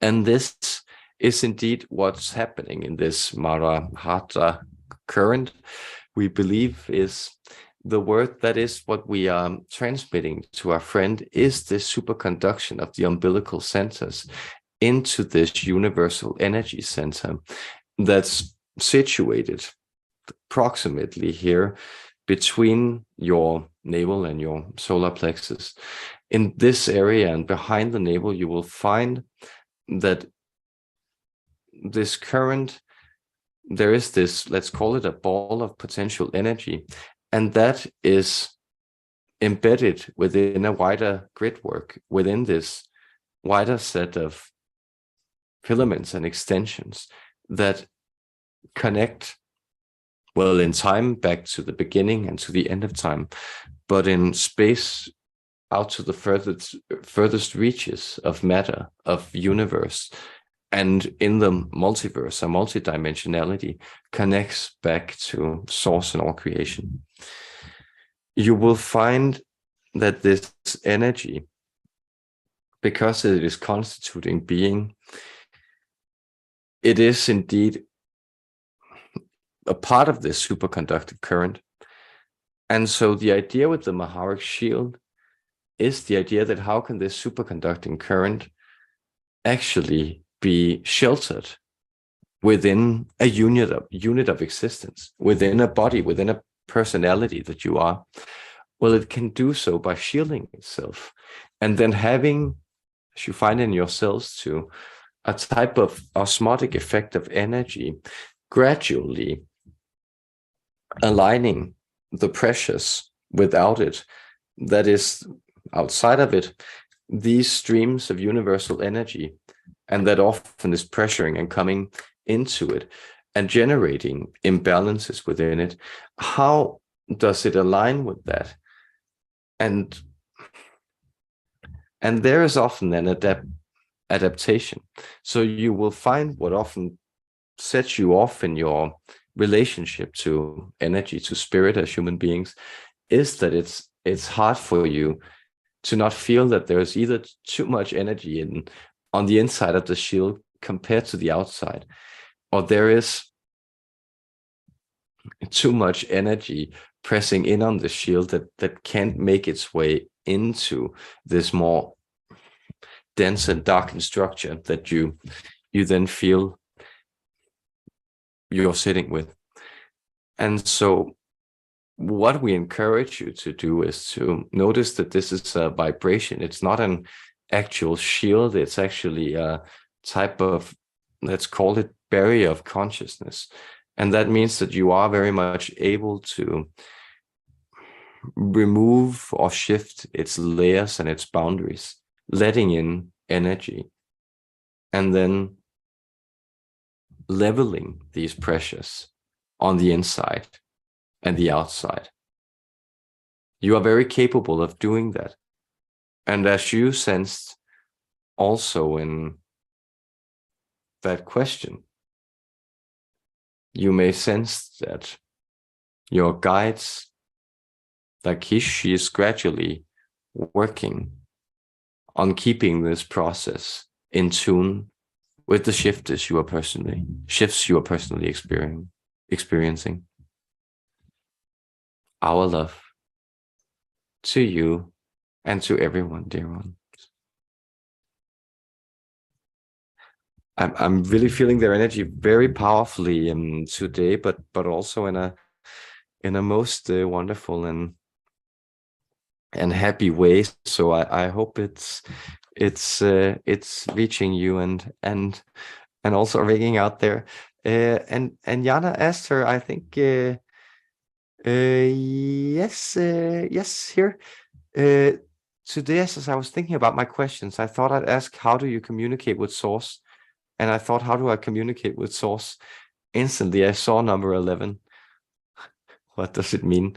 And this is indeed what's happening in this Marahata current. we believe is the word that is what we are transmitting to our friend is this superconduction of the umbilical centers into this universal energy center that's situated approximately here between your navel and your solar plexus. In this area and behind the navel, you will find that this current, there is this, let's call it a ball of potential energy, and that is embedded within a wider grid work, within this wider set of filaments and extensions that connect, well, in time back to the beginning and to the end of time, but in space out to the furthest reaches of matter, of universe, and in the multiverse, a multidimensionality connects back to source and all creation. You will find that this energy, because it is constituting being, it is indeed a part of this superconductive current. And so the idea with the Maharic shield is the idea that how can this superconducting current actually be sheltered within a unit of existence, within a body, within a personality that you are? Well, it can do so by shielding itself and then having, as you find in your cells too, a type of osmotic effect of energy gradually aligning the pressures without it, that is outside of it, these streams of universal energy, and that often is pressuring and coming into it and generating imbalances within it. How does it align with that? And there is often an adaptation. So you will find what often sets you off in your relationship to energy, to spirit as human beings, is that it's hard for you to not feel that there's either too much energy on the inside of the shield compared to the outside, or there is too much energy pressing in on the shield that can't make its way into this more dense and darkened structure that you then feel you're sitting with. And so what we encourage you to do is to notice that this is a vibration. It's not an actual shield. It's actually a type of, let's call it, barrier of consciousness. And that means that you are very much able to remove or shift its layers and its boundaries, letting in energy, and then leveling these pressures on the inside and the outside. You are very capable of doing that. And as you sensed also in that question, you may sense that your guides, like she is gradually working on keeping this process in tune with the shifts you are personally experiencing. Our love to you and to everyone, dear one. I'm really feeling their energy very powerfully today, but also in a most wonderful and happy way. So I hope it's reaching you and also ringing out there. And Jana asked her, I think, yes, here. Today, as I was thinking about my questions, I thought I'd ask, how do you communicate with Source? And I thought, how do I communicate with Source? Instantly, I saw number 11. What does it mean?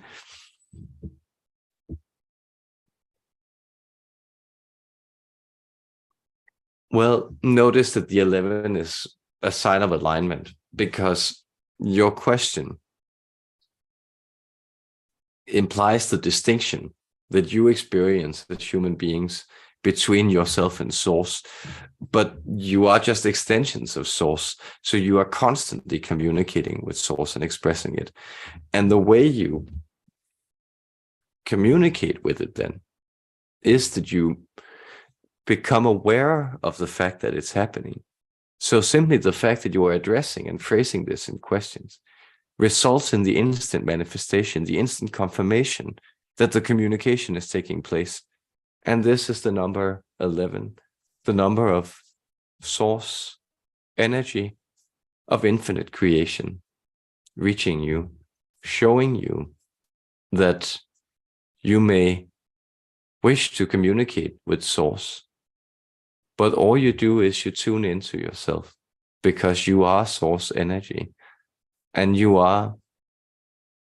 Well, notice that the 11 is a sign of alignment, because your question implies the distinction that you experience as human beings between yourself and source, but you are just extensions of source. So you are constantly communicating with source and expressing it. And the way you communicate with it then is that you become aware of the fact that it's happening. So simply the fact that you are addressing and phrasing this in questions results in the instant manifestation, the instant confirmation that the communication is taking place. And this is the number 11, the number of source energy of infinite creation, reaching you, showing you that you may wish to communicate with source, but all you do is you tune into yourself, because you are source energy, and you are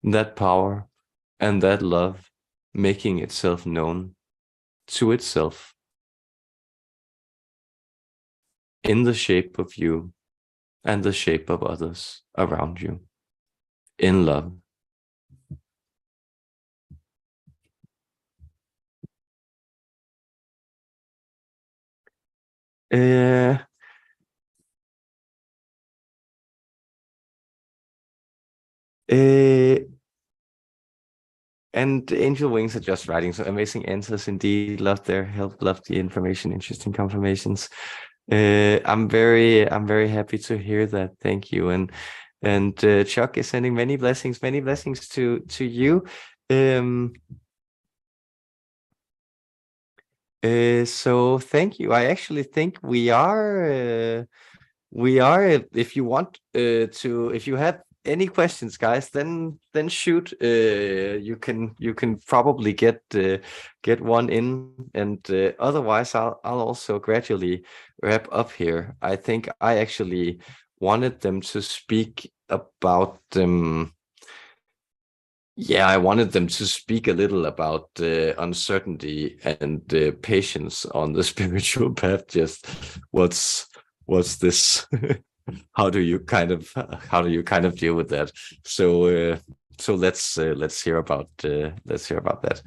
that power and that love making itself known to itself in the shape of you and the shape of others around you, in love. And Angel Wings are just writing so amazing answers indeed. Love their help, love the information, interesting confirmations. I'm very happy to hear that. Thank you. And Chuck is sending many blessings to you. So thank you. I actually think we are if you want if you have any questions, guys, then shoot. You can probably get one in, and otherwise I'll also gradually wrap up here. I think I actually wanted them to speak about I wanted them to speak a little about uncertainty and patience on the spiritual path. Just what's this? How do you kind of deal with that? So let's hear about that.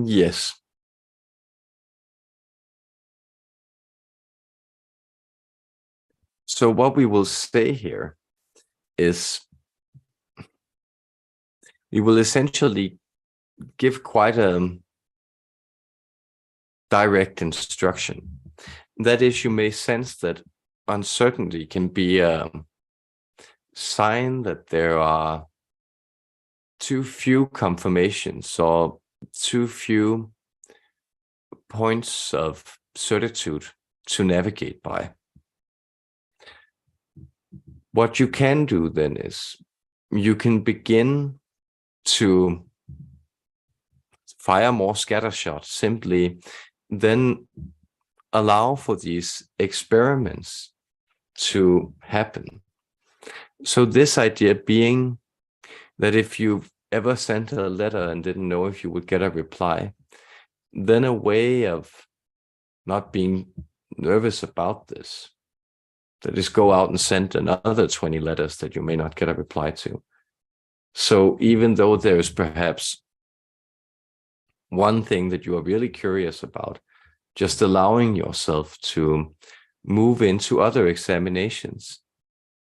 Yes. So what we will say here is we will essentially give quite a direct instruction. That is, you may sense that uncertainty can be a sign that there are too few confirmations or too few points of certitude to navigate by. What you can do then is you can begin to fire more scattershot, simply then allow for these experiments to happen. So this idea being that if you've ever sent a letter and didn't know if you would get a reply, then a way of not being nervous about this, that is, go out and send another 20 letters that you may not get a reply to. So even though there's perhaps one thing that you are really curious about, just allowing yourself to move into other examinations,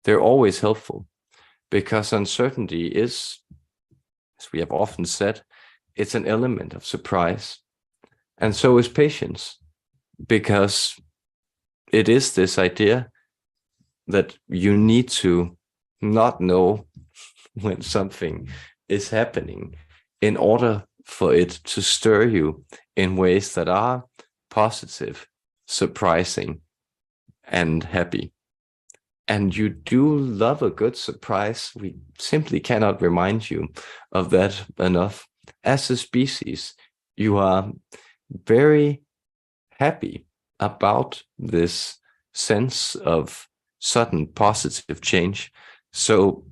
they're always helpful, because uncertainty is, as we have often said, it's an element of surprise. And so is patience, because it is this idea that you need to not know when something is happening in order for it to stir you in ways that are positive, surprising, and happy. And you do love a good surprise. We simply cannot remind you of that enough. As a species, you are very happy about this sense of sudden positive change So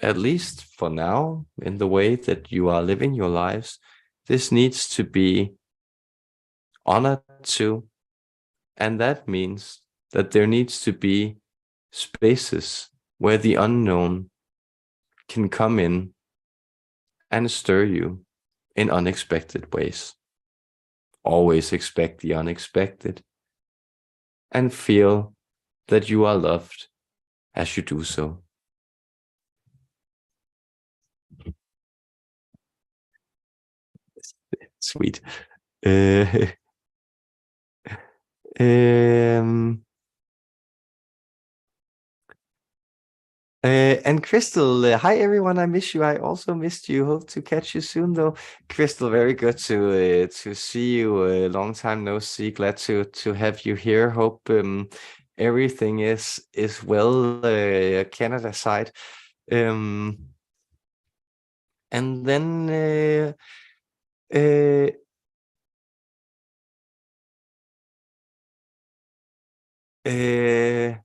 at least for now, in the way that you are living your lives, this needs to be honored to. And that means that there needs to be spaces where the unknown can come in and stir you in unexpected ways. Always expect the unexpected and feel that you are loved as you do so. Sweet. Uh, um, and Crystal, hi everyone. I miss you. I also missed you. Hope to catch you soon, though. Crystal, very good to see you. Long time no see. Glad to have you here. Hope everything is well. Canada side. And then uh, uh,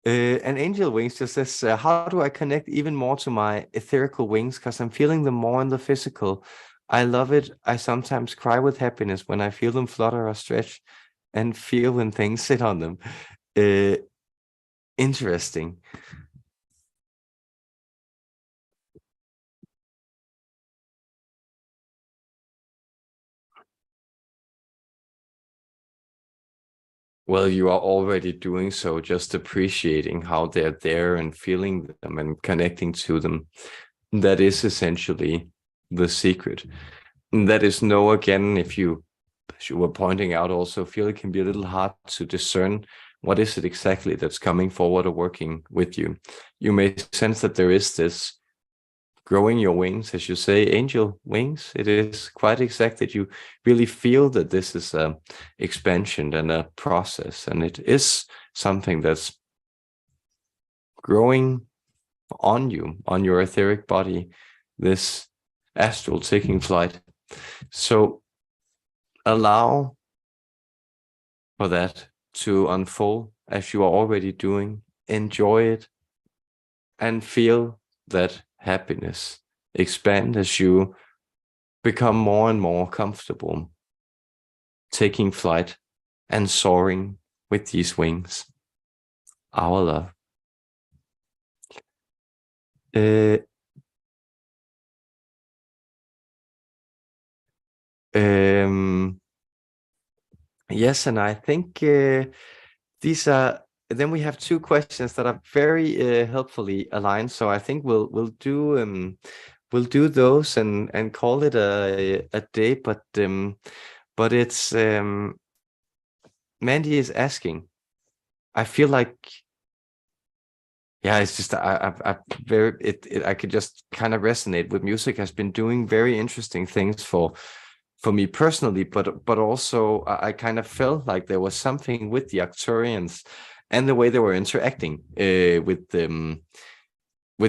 and Angel Wings just says, how do I connect even more to my etherical wings? Because I'm feeling them more in the physical. I love it. I sometimes cry with happiness when I feel them flutter or stretch and feel when things sit on them. Uh, Interesting. Well, you are already doing so, just appreciating how they're there and feeling them and connecting to them. That is essentially the secret. And that is no, again, if you, as you were pointing out, also feel it can be a little hard to discern what is it exactly that's coming forward or working with you. You may sense that there is this growing your wings, as you say, angel wings. It is quite exact that you really feel that this is a expansion and a process, and it is something that's growing on you, on your etheric body, this astral taking flight. So allow for that to unfold as you are already doing. Enjoy it and feel that happiness expand as you become more and more comfortable taking flight and soaring with these wings. Our love. Uh, um, yes, and I think these are. Then we have two questions that are very helpfully aligned. So I think we'll do those and call it a day. But it's Mandy is asking. I feel like, yeah, it's just I very I could just kind of resonate with music. Has been doing very interesting things for me personally, but also I kind of felt like there was something with the Arcturians and the way they were interacting with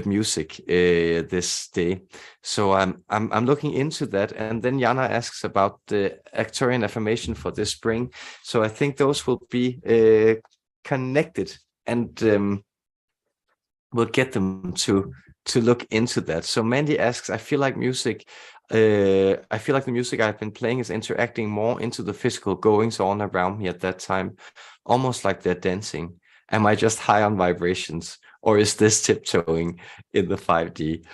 music this day. So I'm looking into that. And then Jana asks about the Arcturian affirmation for this spring. So I think those will be connected, and we'll get them to look into that. So Mandy asks, I feel like the music I've been playing is interacting more into the physical goings on around me at that time, almost like they're dancing. Am I just high on vibrations, or is this tiptoeing in the 5D?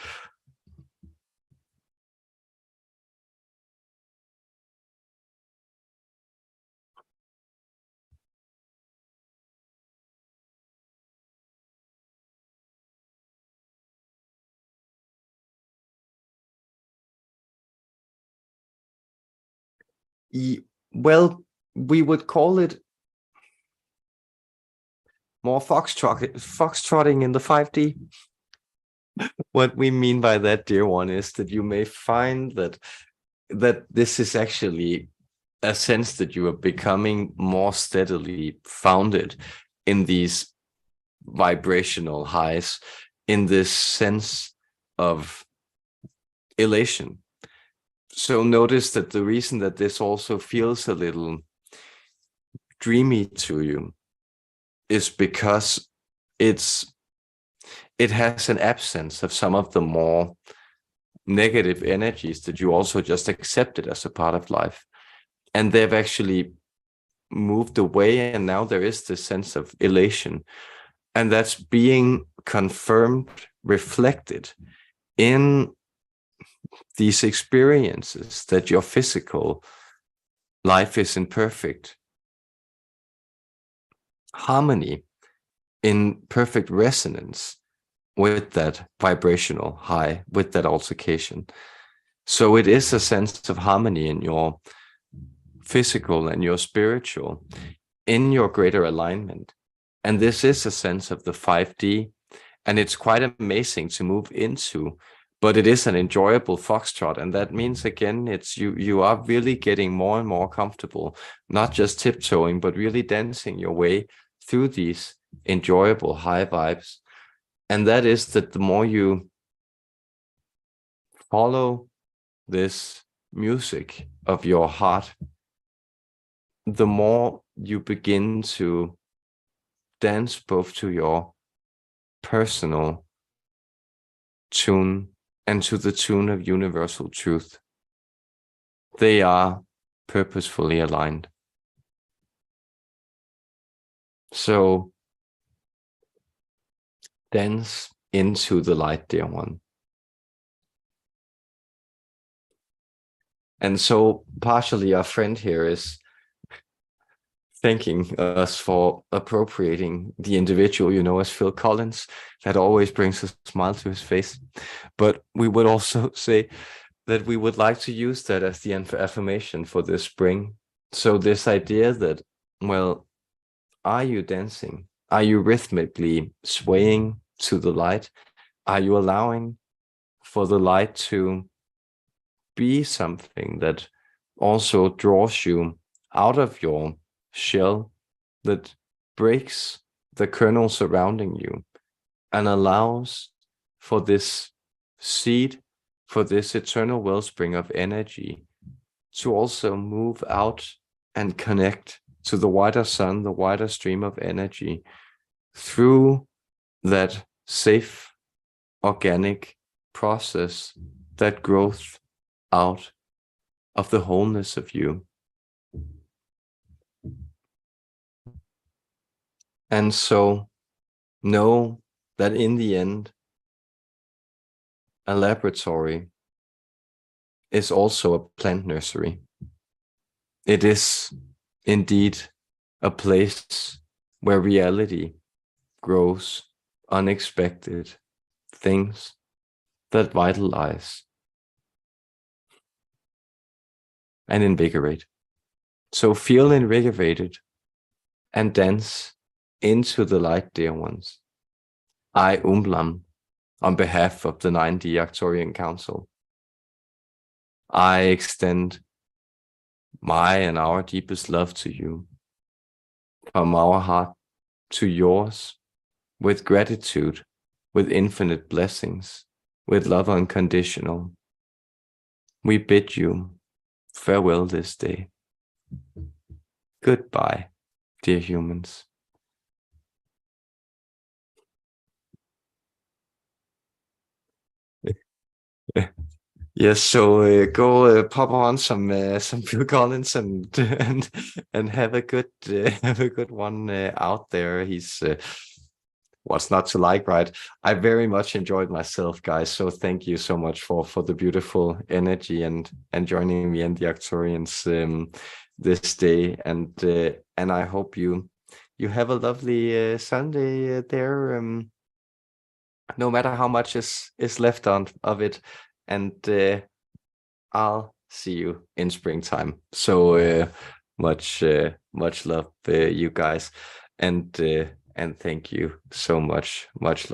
Well, we would call it more foxtrotting in the 5D. What we mean by that, dear one, is that you may find that this is actually a sense that you are becoming more steadily founded in these vibrational highs, in this sense of elation. So notice that the reason that this also feels a little dreamy to you is because it has an absence of some of the more negative energies that you also just accepted as a part of life. And they've actually moved away, and now there is this sense of elation. And that's being confirmed, reflected in these experiences that your physical life is in perfect harmony, in perfect resonance with that vibrational high, with that altercation. So it is a sense of harmony in your physical and your spiritual, in your greater alignment. And this is a sense of the 5D, and it's quite amazing to move into, but it is an enjoyable foxtrot. And that means, again, it's you are really getting more and more comfortable, not just tiptoeing, but really dancing your way through these enjoyable high vibes. And that is that the more you follow this music of your heart, the more you begin to dance both to your personal tune and to the tune of universal truth. They are purposefully aligned. So dance into the light, dear one. And so partially our friend here is thanking us for appropriating the individual, as Phil Collins. That always brings a smile to his face. But we would also say that we would like to use that as the affirmation for this spring. So this idea that, well, are you dancing? Are you rhythmically swaying to the light? Are you allowing for the light to be something that also draws you out of your shell, that breaks the kernel surrounding you and allows for this seed, for this eternal wellspring of energy to also move out and connect to the wider sun, the wider stream of energy through that safe, organic process, that growth out of the wholeness of you. And so know that in the end, a laboratory is also a plant nursery. It is indeed a place where reality grows unexpected things that vitalize and invigorate. So feel invigorated and dance into the light, dear ones. I, Umblam, on behalf of the 9D Arcturian Council, I extend my and our deepest love to you, from our heart to yours, with gratitude, with infinite blessings, with love unconditional. We bid you farewell this day. Goodbye, dear humans. Yes, so go pop on some Phil Collins and have a good one out there. He's what's not to like, right? I very much enjoyed myself, guys. So thank you so much for the beautiful energy and joining me and the Arcturians this day. And I hope you have a lovely Sunday there. No matter how much is left of it. And I'll see you in springtime. So much love, you guys, and thank you so much. Much love.